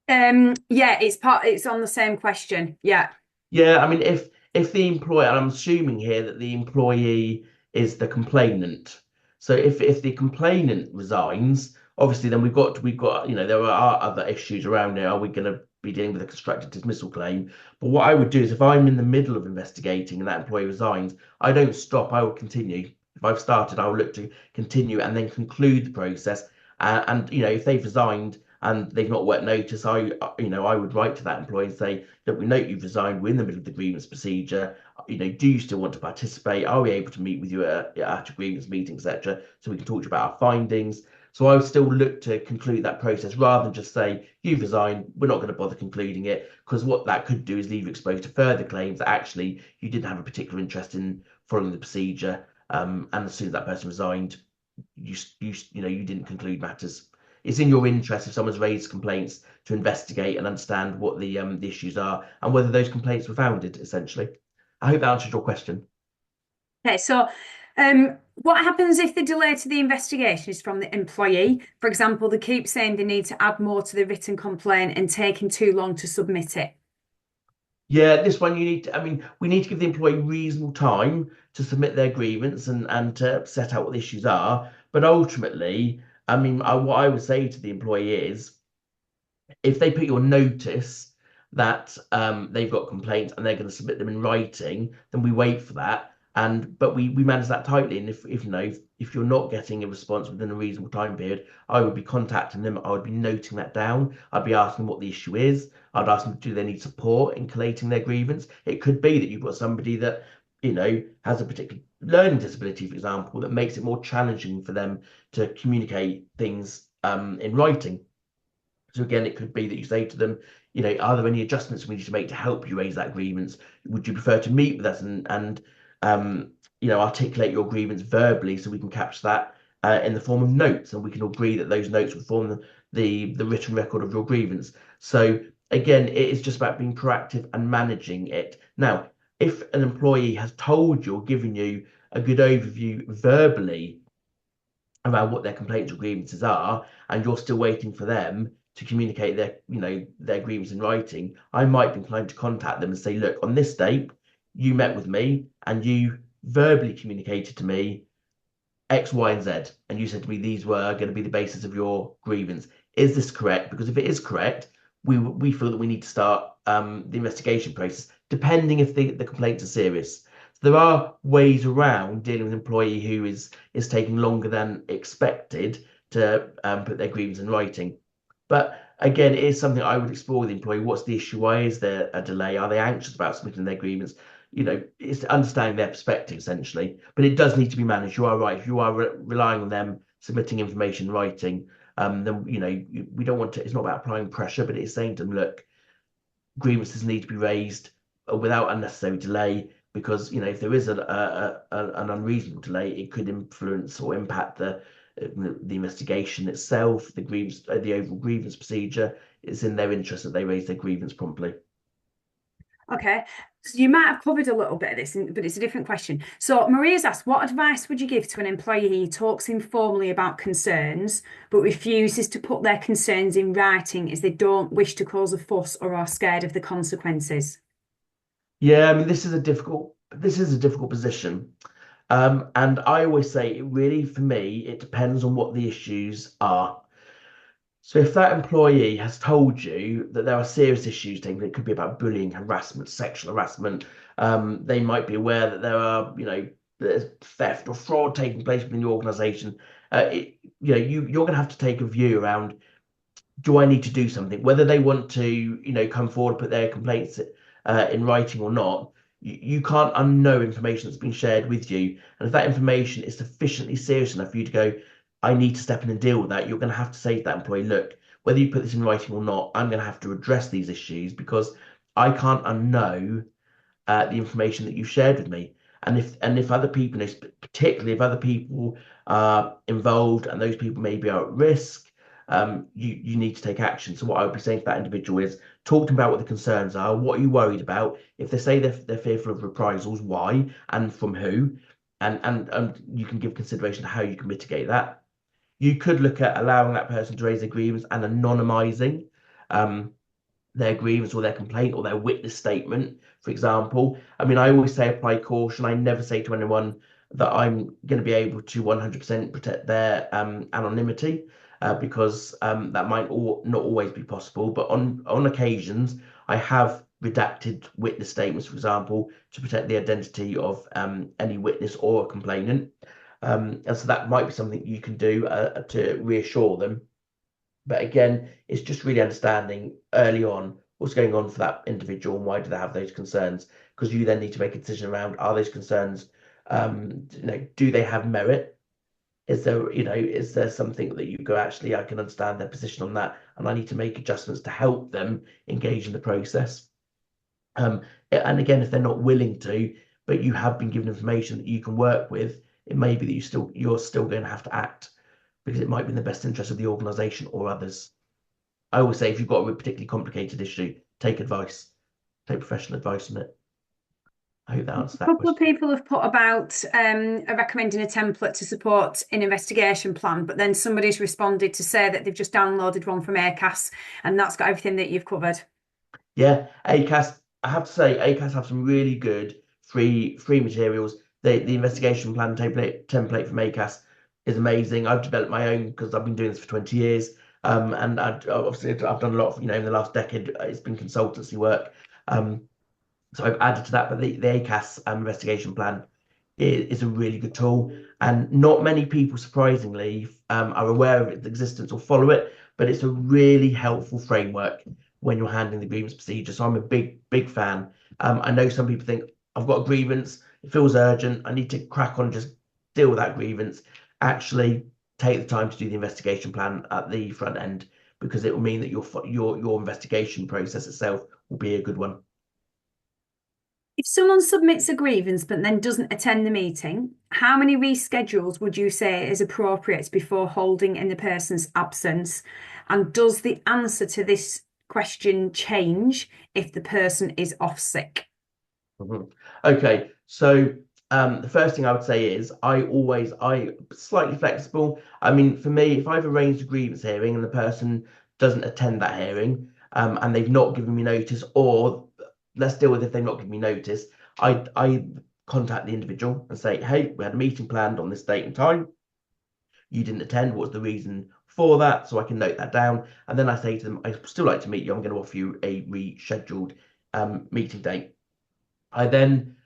Yeah, it's on the same question. Yeah. Yeah, I mean, if the employer, and I'm assuming here that the employee is the complainant. So if the complainant resigns, obviously then we've got there are other issues around here. Are we going to be dealing with a constructive dismissal claim? But what I would do is if I'm in the middle of investigating and that employee resigns, I don't stop. I will continue. If I've started, I will look to continue and then conclude the process. And if they've resigned and they've not worked notice, I would write to that employee and say that we note you've resigned. We're in the middle of the grievance procedure. Do you still want to participate? Are we able to meet with you at a grievance meeting, etc., so we can talk to you about our findings? So I would still look to conclude that process rather than just say you've resigned. We're not going to bother concluding it, because what that could do is leave you exposed to further claims that actually you didn't have a particular interest in following the procedure. And as soon as that person resigned, you didn't conclude matters. It's in your interest, if someone's raised complaints, to investigate and understand what the issues are and whether those complaints were founded, essentially. I hope that answered your question. Okay, so what happens if the delay to the investigation is from the employee? For example, they keep saying they need to add more to the written complaint and taking too long to submit it. Yeah, this one I mean, we need to give the employee reasonable time to submit their grievance and to set out what the issues are. But ultimately, I mean, what I would say to the employee is, if they put your notice that they've got complaints and they're going to submit them in writing, then we wait for that. But we manage that tightly. And if you're not getting a response within a reasonable time period, I would be contacting them. I would be noting that down. I'd be asking them what the issue is. I'd ask them, do they need support in collating their grievance? It could be that you've got somebody that has a particular learning disability, for example, that makes it more challenging for them to communicate things in writing. So again, it could be that you say to them, are there any adjustments we need to make to help you raise that grievance? Would you prefer to meet with us and articulate your grievance verbally so we can capture that in the form of notes, and we can agree that those notes will form the written record of your grievance. So again, it is just about being proactive and managing it. Now, if an employee has told you or given you a good overview verbally around what their complaints or grievances are, and you're still waiting for them to communicate their grievance in writing, I might be inclined to contact them and say, look, on this date, you met with me and you verbally communicated to me X, Y, and Z, and you said to me these were going to be the basis of your grievance. Is this correct? Because if it is correct, we feel that we need to start the investigation process, depending if the complaints are serious. There are ways around dealing with an employee who is taking longer than expected to put their grievance in writing. But again, it is something I would explore with the employee. What's the issue? Why is there a delay? Are they anxious about submitting their grievance? It's understanding their perspective, essentially. But it does need to be managed. You are right. If you are relying on them submitting information in writing, then we don't want to. It's not about applying pressure, but it's saying to them, look, grievances need to be raised without unnecessary delay, because if there is an unreasonable delay, it could influence or impact the investigation itself, the overall grievance procedure. It's in their interest that they raise their grievance promptly. Okay, so you might have covered a little bit of this, but it's a different question. So Maria's asked, what advice would you give to an employee who talks informally about concerns, but refuses to put their concerns in writing as they don't wish to cause a fuss or are scared of the consequences? Yeah, I mean, this is a difficult position. And I always say, for me, it depends on what the issues are. So if that employee has told you that there are serious issues taking, it could be about bullying, harassment, sexual harassment. They might be aware that there are, there's theft or fraud taking place within your organization. You're going to have to take a view around, do I need to do something? Whether they want to, come forward, put their complaints in writing or not, you can't unknow information that's been shared with you. And if that information is sufficiently serious enough for you to go, I need to step in and deal with that, you're going to have to say to that employee, look, whether you put this in writing or not, I'm going to have to address these issues because I can't unknow the information that you've shared with me. And if other people, particularly if other people are involved and those people maybe are at risk, you need to take action. So what I would be saying to that individual is talk to them about what the concerns are. What are you worried about? If they say they're fearful of reprisals, why and from who? And you can give consideration to how you can mitigate that. You could look at allowing that person to raise a grievance and anonymizing um, their grievance or their complaint or their witness statement, for example. I mean, I always say apply caution. I never say to anyone that I'm going to be able to 100% protect their anonymity because that might not always be possible. But on occasions, I have redacted witness statements, for example, to protect the identity of any witness or a complainant. And so that might be something you can do to reassure them. But again, it's just really understanding early on what's going on for that individual and why do they have those concerns? Because you then need to make a decision around are those concerns, do they have merit? Is there something that you go, actually, I can understand their position on that, and I need to make adjustments to help them engage in the process. And again, if they're not willing to, but you have been given information that you can work with, it may be that you're still going to have to act because it might be in the best interest of the organisation or others. I always say if you've got a particularly complicated issue, take advice, take professional advice on it. I hope that answers A that couple of question. people have put about recommending a template to support an investigation plan, but then somebody's responded to say that they've just downloaded one from ACAS and that's got everything that you've covered. Yeah, ACAS. I have to say, ACAS have some really good free materials. The investigation plan template from ACAS is amazing. I've developed my own because I've been doing this for 20 years. And obviously I've done a lot of, in the last decade, it's been consultancy work. So I've added to that, but the ACAS investigation plan is a really good tool, and not many people, surprisingly, are aware of its existence or follow it. But it's a really helpful framework when you're handling the grievance procedure. So I'm a big fan. I know some people think I've got a grievance, it feels urgent, I need to crack on and just deal with that grievance. Actually, take the time to do the investigation plan at the front end because it will mean that your investigation process itself will be a good one. If someone submits a grievance but then doesn't attend the meeting, how many reschedules would you say is appropriate before holding in the person's absence? And does the answer to this question change if the person is off sick? Mhm. Okay, so the first thing I would say is I slightly flexible. I mean, for me, if I've arranged a grievance hearing and the person doesn't attend that hearing, and they've not given me notice, or let's deal with if they've not given me notice, I contact the individual and say, hey, we had a meeting planned on this date and time. You didn't attend. What's the reason for that? So I can note that down. And then I say to them, I'd still like to meet you. I'm going to offer you a rescheduled meeting date. I then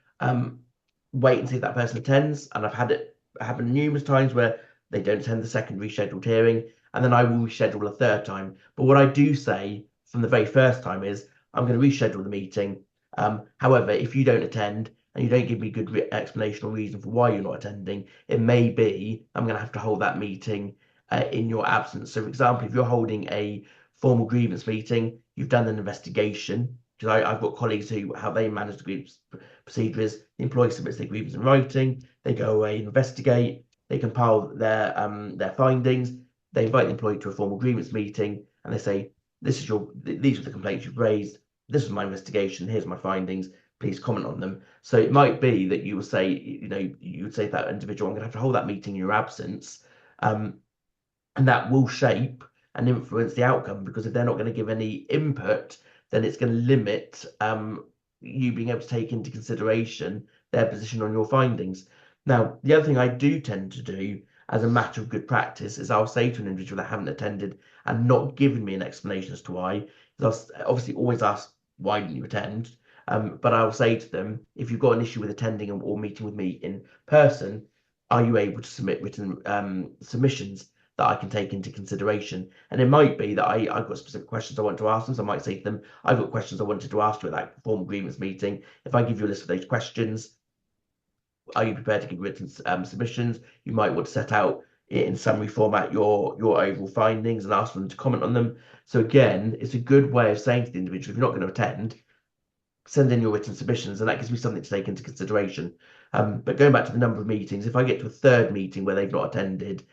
wait and see if that person attends, and I've had it happen numerous times where they don't attend the second rescheduled hearing, and then I will reschedule a third time. But what I do say from the very first time is I'm going to reschedule the meeting. However, if you don't attend and you don't give me good explanation or reason for why you're not attending, it may be I'm going to have to hold that meeting in your absence. So, for example, if you're holding a formal grievance meeting, you've done an investigation, because I've got colleagues who how they manage the grievance procedure is the employee submits their grievance in writing, they go away, investigate, they compile their findings, they invite the employee to a formal grievance meeting, and they say, these are the complaints you've raised, this is my investigation, here's my findings, please comment on them. So it might be that you will say, you would say to that individual, I'm going to have to hold that meeting in your absence, and that will shape and influence the outcome, because if they're not going to give any input, then it's going to limit you being able to take into consideration their position on your findings. Now, the other thing I do tend to do as a matter of good practice is I'll say to an individual that haven't attended and not given me an explanation as to why, I'll obviously always ask, why didn't you attend? But I'll say to them, if you've got an issue with attending or meeting with me in person, are you able to submit written submissions that I can take into consideration? And it might be that I've got specific questions I want to ask them. So I might say to them, I've got questions I wanted to ask you at that formal grievance meeting. If I give you a list of those questions, are you prepared to give written submissions? You might want to set out in summary format your overall findings and ask them to comment on them. So again, it's a good way of saying to the individual, if you're not going to attend, send in your written submissions, and that gives me something to take into consideration. But going back to the number of meetings, if I get to a third meeting where they've not attended,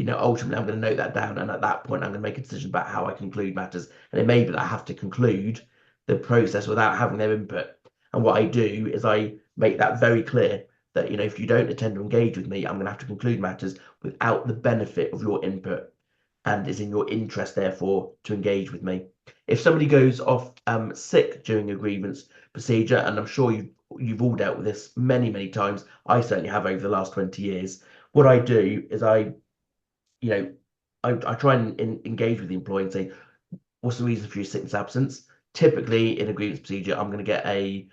ultimately I'm going to note that down. And at that point, I'm going to make a decision about how I conclude matters. And it may be that I have to conclude the process without having their input. And what I do is I make that very clear that, if you don't attend or engage with me, I'm going to have to conclude matters without the benefit of your input. And it's in your interest, therefore, to engage with me. If somebody goes off sick during a grievance procedure, and I'm sure you've all dealt with this many, many times, I certainly have over the last 20 years, what I do is you know, I try and engage with the employee and say, what's the reason for your sickness absence? Typically, in a grievance procedure, I'm going to get a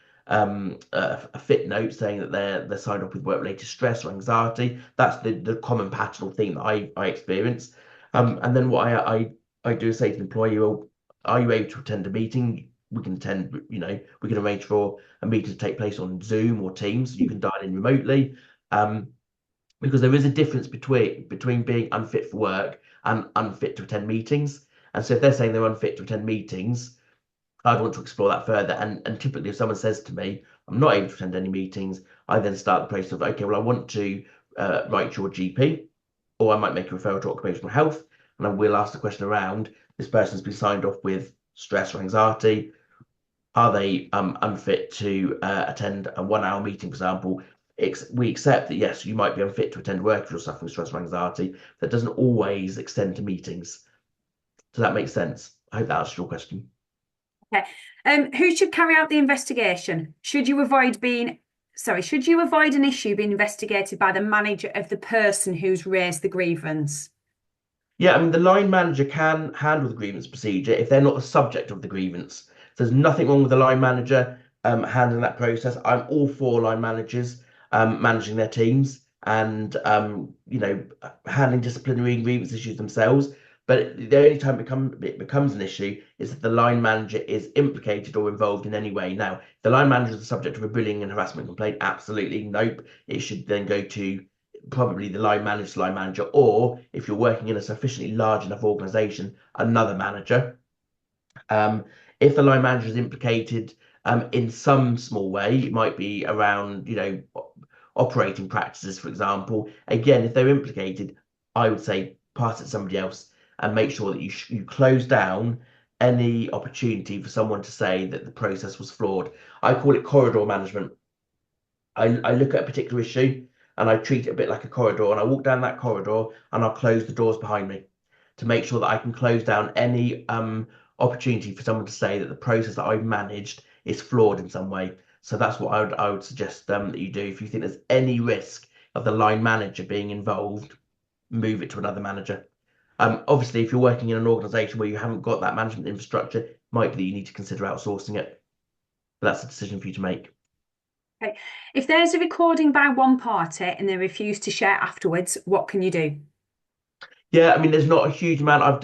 fit note saying that they're signed off with work-related stress or anxiety. That's the common pattern or theme that I experience. And then what I do is say to the employee, well, are you able to attend a meeting? We can attend, we can arrange for a meeting to take place on Zoom or Teams. You can dial in remotely. Because there is a difference between being unfit for work and unfit to attend meetings. And so if they're saying they're unfit to attend meetings, I'd want to explore that further. And typically, if someone says to me, I'm not able to attend any meetings, I then start the process of, okay, well, I want to write to your GP, or I might make a referral to occupational health, and I will ask the question around, this person's been signed off with stress or anxiety. Are they unfit to attend a 1 hour meeting, for example? We accept that, yes, you might be unfit to attend work if you're suffering stress or anxiety. That doesn't always extend to meetings. Does that make sense? I hope that answers your question. Okay. Who should carry out the investigation? Should you avoid an issue being investigated by the manager of the person who's raised the grievance? Yeah, I mean, the line manager can handle the grievance procedure if they're not the subject of the grievance. So there's nothing wrong with the line manager handling that process. I'm all for line managers managing their teams and handling disciplinary and grievance issues themselves. But the only time it becomes an issue is if the line manager is implicated or involved in any way. Now, if the line manager is the subject of a bullying and harassment complaint, absolutely nope. It should then go to probably the line manager, or if you're working in a sufficiently large enough organization, another manager. If the line manager is implicated in some small way, it might be around, operating practices, for example. Again, if they're implicated, I would say pass it to somebody else and make sure that you close down any opportunity for someone to say that the process was flawed. I call it corridor management. I look at a particular issue and I treat it a bit like a corridor, and I walk down that corridor and I'll close the doors behind me to make sure that I can close down any opportunity for someone to say that the process that I've managed is flawed in some way. So that's what I would suggest that you do. If you think there's any risk of the line manager being involved, move it to another manager. Obviously, if you're working in an organization where you haven't got that management infrastructure, it might be that you need to consider outsourcing it. But that's a decision for you to make. Okay. If there's a recording by one party and they refuse to share afterwards, what can you do? Yeah, I mean, there's not a huge amount. I've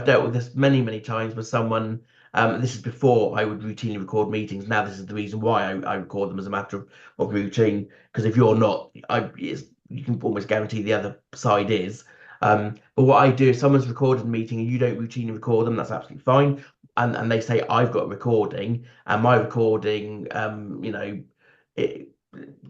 dealt with this many, many times with someone. This is before I would routinely record meetings. Now, this is the reason why I record them as a matter of routine. Because if you're not, you can almost guarantee the other side is. But what I do, if someone's recorded a meeting and you don't routinely record them, that's absolutely fine. And they say, I've got a recording, and my recording, it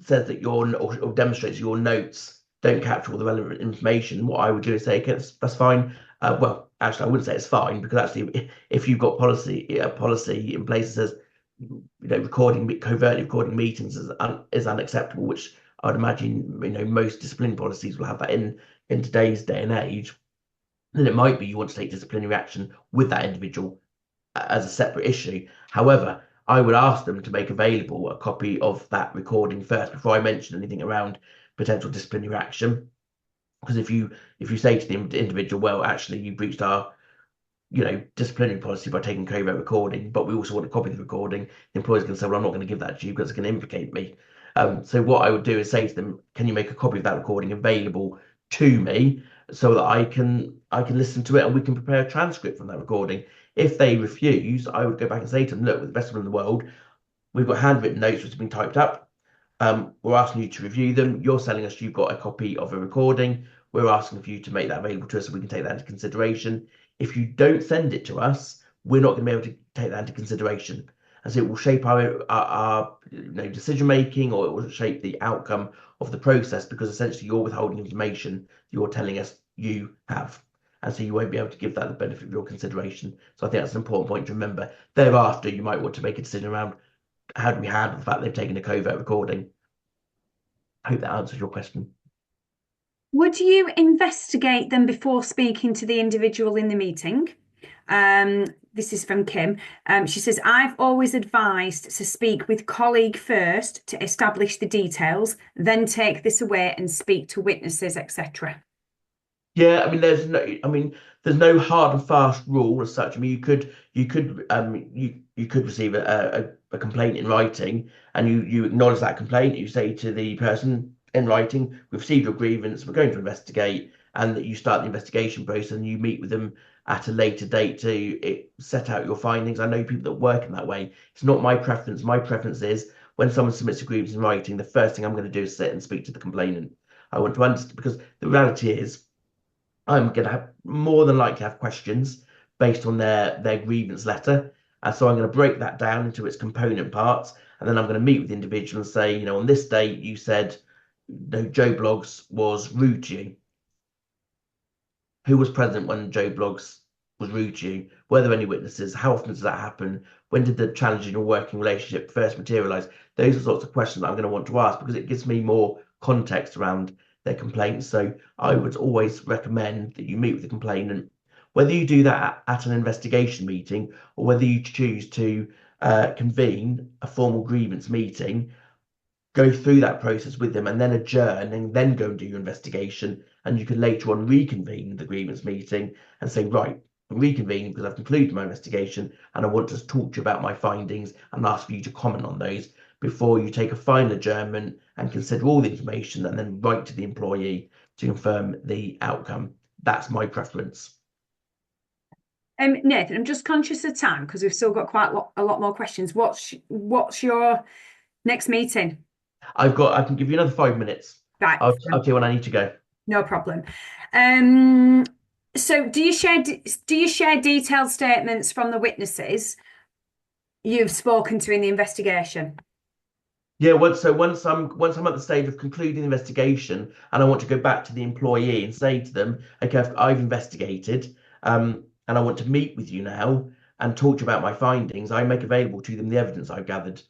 says that or demonstrates your notes don't capture all the relevant information. What I would do is say, okay, that's fine. Well, actually, I wouldn't say it's fine, because actually, if you've got a policy in place that says, covertly recording meetings is unacceptable, which I would imagine, most disciplinary policies will have that in today's day and age, then it might be you want to take disciplinary action with that individual as a separate issue. However, I would ask them to make available a copy of that recording first before I mention anything around potential disciplinary action. Because if you say to the individual, well, actually, you breached our disciplinary policy by taking covert recording, but we also want a copy of the recording, the employer's going to say, well, I'm not going to give that to you because it's going to implicate me. So what I would do is say to them, can you make a copy of that recording available to me so that I can listen to it and we can prepare a transcript from that recording? If they refuse, I would go back and say to them, look, with the best of them in the world, we've got handwritten notes which have been typed up. We're asking you to review them. You're telling us you've got a copy of a recording. We're asking for you to make that available to us so we can take that into consideration. If you don't send it to us, we're not going to be able to take that into consideration. and so it will shape our decision making, or it will shape the outcome of the process, because essentially you're withholding information you're telling us you have. And so you won't be able to give that the benefit of your consideration. So I think that's an important point to remember. Thereafter, you might want to make a decision around how do we handle the fact they've taken a covert recording. I hope that answers your question. Would you investigate them before speaking to the individual in the meeting? This is from Kim. She says, I've always advised to speak with colleague first to establish the details, then take this away and speak to witnesses, etc. Yeah, there's no hard and fast rule as such. I mean, you could receive a complaint in writing, and you acknowledge that complaint. You say to the person in writing, "We've received your grievance. We're going to investigate," and that you start the investigation process, and you meet with them at a later date to set out your findings. I know people that work in that way. It's not my preference. My preference is when someone submits a grievance in writing, the first thing I'm going to do is sit and speak to the complainant. I want to understand, because the reality is, I'm going to have more than likely have questions based on their grievance letter. And so I'm going to break that down into its component parts. And then I'm going to meet with the individual and say, on this date, you said, Joe Bloggs was rude to you. Who was present when Joe Bloggs was rude to you? Were there any witnesses? How often does that happen? When did the challenge in your working relationship first materialize? Those are sorts of questions that I'm going to want to ask, because it gives me more context around their complaints. So I would always recommend that you meet with the complainant, whether you do that at an investigation meeting or whether you choose to convene a formal grievance meeting. Go through that process with them and then adjourn and then go and do your investigation. And you can later on reconvene the grievance meeting and say, right, I'm reconvening because I've concluded my investigation and I want to talk to you about my findings and ask for you to comment on those before you take a final adjournment and consider all the information and then write to the employee to confirm the outcome. That's my preference. Nathan, I'm just conscious of time because we've still got a lot more questions. What's your next meeting? I can give you another 5 minutes. Right, I'll tell you when I need to go. no problem. So do you share detailed statements from the witnesses you've spoken to in the investigation? Yeah, once I'm at the stage of concluding the investigation and I want to go back to the employee and say to them, okay, I've investigated, and I want to meet with you now and talk to you about my findings, I make available to them the evidence I've gathered.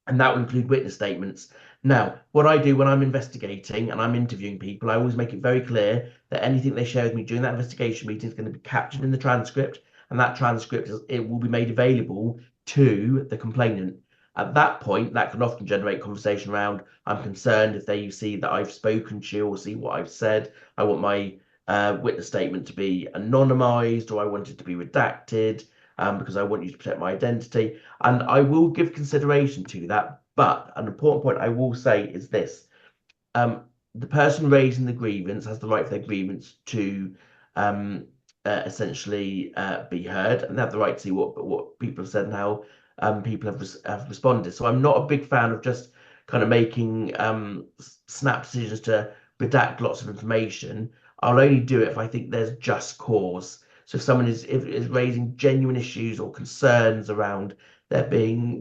And that will include witness statements. Now, what I do when I'm investigating and I'm interviewing people, I always make it very clear that anything they share with me during that investigation meeting is going to be captured in the transcript, and that transcript it will be made available to the complainant. At that point, that can often generate conversation around, I'm concerned if they see that I've spoken to you or see what I've said. I want my witness statement to be anonymized, or I want it to be redacted, because I want you to protect my identity. And I will give consideration to that. But an important point I will say is this. The person raising the grievance has the right for their grievance to essentially be heard, and they have the right to see what people have said and how people have responded. So I'm not a big fan of just kind of making snap decisions to redact lots of information. I'll only do it if I think there's just cause. So if someone is raising genuine issues or concerns around there being,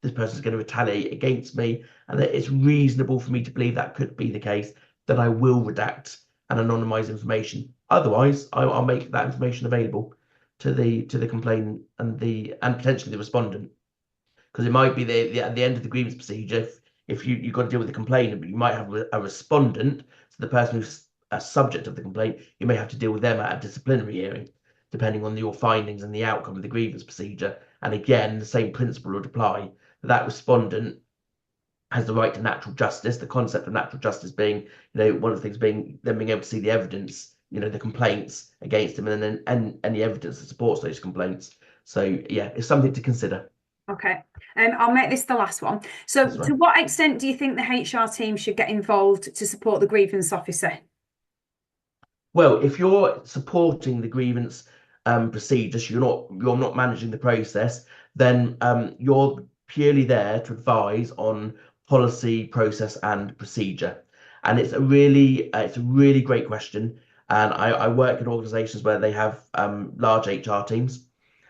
this person's going to retaliate against me, and that it's reasonable for me to believe that could be the case, then I will redact and anonymize information. Otherwise, I'll make that information available to the complainant and potentially the respondent, because it might be at the end of the grievance procedure, if you've got to deal with the complainant, but you might have a respondent, so the person who's a subject of the complaint, you may have to deal with them at a disciplinary hearing, depending on your findings and the outcome of the grievance procedure. And again, the same principle would apply. That respondent has the right to natural justice. The concept of natural justice being, one of the things being them being able to see the evidence, the complaints against them, and any evidence that supports those complaints. So yeah, it's something to consider. Okay. I'll make this the last one. So to what extent do you think the HR team should get involved to support the grievance officer? Well, if you're supporting the grievance procedure, so you're not managing the process, then you're purely there to advise on policy, process, and procedure. And it's a really great question. And I work in organisations where they have large HR teams,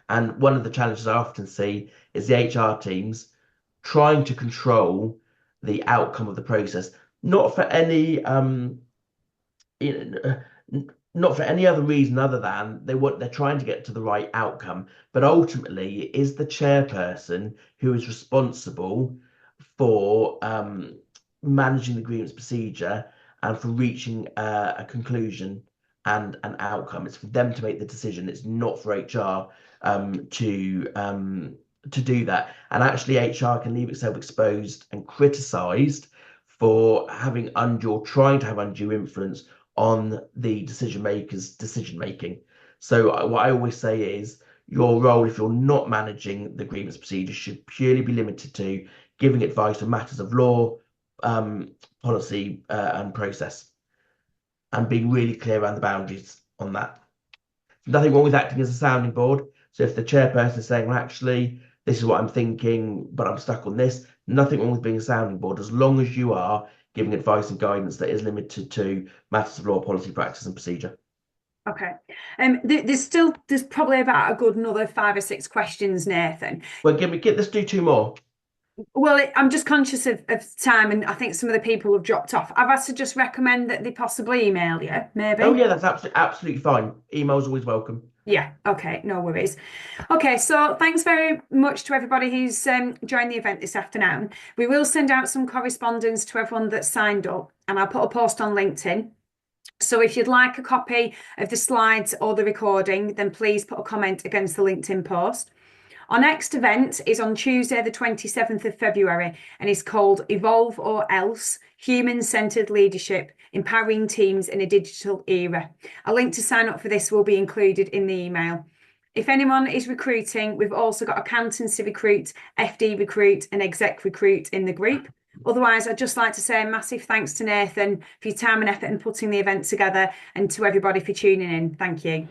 And one of the challenges I often see is the HR teams trying to control the outcome of the process, not for any not for any other reason other than they're trying to get to the right outcome. But ultimately, it is the chairperson who is responsible for managing the grievance procedure and for reaching a conclusion and an outcome. It's for them to make the decision. It's not for HR to do that. And actually, HR can leave itself exposed and criticised for having undue or trying to have undue influence on the decision maker's decision making. So what I always say is your role, if you're not managing the grievance procedure, should purely be limited to giving advice on matters of law, policy, and process, and being really clear around the boundaries on that. Nothing wrong with acting as a sounding board. So if the chairperson is saying, well, actually, this is what I'm thinking, but I'm stuck on this, nothing wrong with being a sounding board, as long as you are giving advice and guidance that is limited to matters of law, policy, practice, and procedure. Okay. There's probably about a good another 5 or 6 questions, Nathan. Well, let's do 2 more. Well, I'm just conscious of time, and I think some of the people have dropped off. I've had to just recommend that they possibly email you, maybe. Oh yeah, that's absolutely fine. Email's always welcome. Yeah, okay, no worries. Okay, so thanks very much to everybody who's joined the event this afternoon. We will send out some correspondence to everyone that's signed up, and I'll put a post on LinkedIn. So if you'd like a copy of the slides or the recording, then please put a comment against the LinkedIn post. Our next event is on Tuesday, the 27th of February, and is called Evolve or Else, Human-Centered Leadership, Empowering Teams in a Digital Era. A link to sign up for this will be included in the email. If anyone is recruiting, we've also got accountancy recruit, FD recruit, and exec recruit in the group. Otherwise, I'd just like to say a massive thanks to Nathan for your time and effort in putting the event together, and to everybody for tuning in. Thank you.